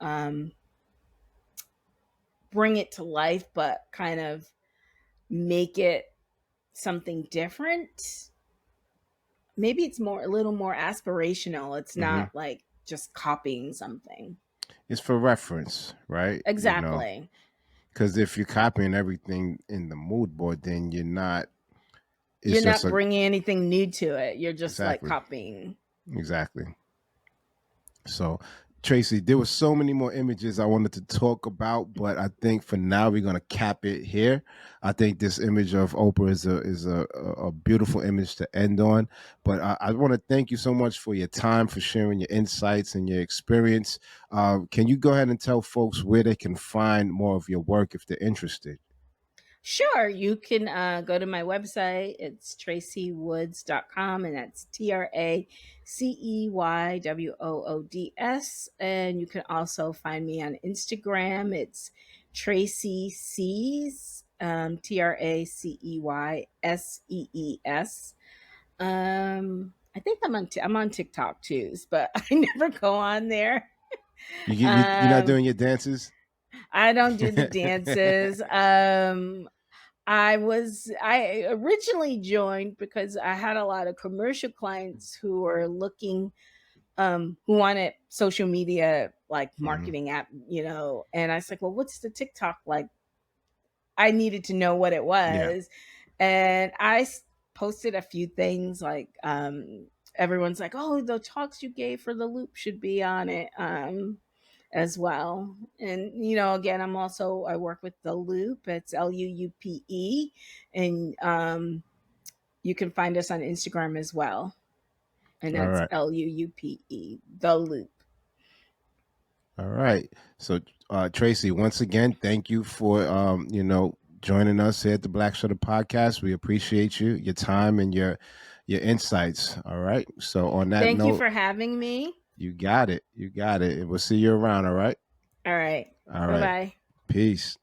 bring it to life, but kind of make it something different. Maybe it's more a little more aspirational. It's Hmm. not like just copying something. It's for reference, right? Exactly. Because if you're copying everything in the mood board, then you're not. It's You're just not a bringing anything new to it. You're just like exactly, copying. exactly. So, Tracy, there were so many more images I wanted to talk about, but I think for now we're gonna cap it here. I think this image of Oprah is a beautiful image to end on. But I want to thank you so much for your time, for sharing your insights and your experience. Can you go ahead and tell folks where they can find more of your work if they're interested? Sure, you can go to my website. It's traceywoods.com, and that's TraceYWoods. And you can also find me on Instagram. It's Tracy Sees, Traceyeses. I think I'm on TikTok too, but I never go on there. You're not Um, doing your dances. I don't do the dances. I originally joined because I had a lot of commercial clients who were looking, who wanted social media like Hmm. marketing app, and I was like, well, what's the TikTok like? I needed to know what it Yeah. was, and posted a few things like, everyone's like, oh, the talks you gave for the loop should be on it. As well. And again, I work with the Loop. It's Luupe, and you can find us on Instagram as well. And All that's right. Luupe, the Loop. All right. So, Tracy, once again, thank you for joining us here at the Black Shutter Podcast. We appreciate you, your time, and your insights. All right. So, on that Thank you note, for having me. you got it. You got it. And we'll see you around. All right. All right. All Bye right. bye. Peace.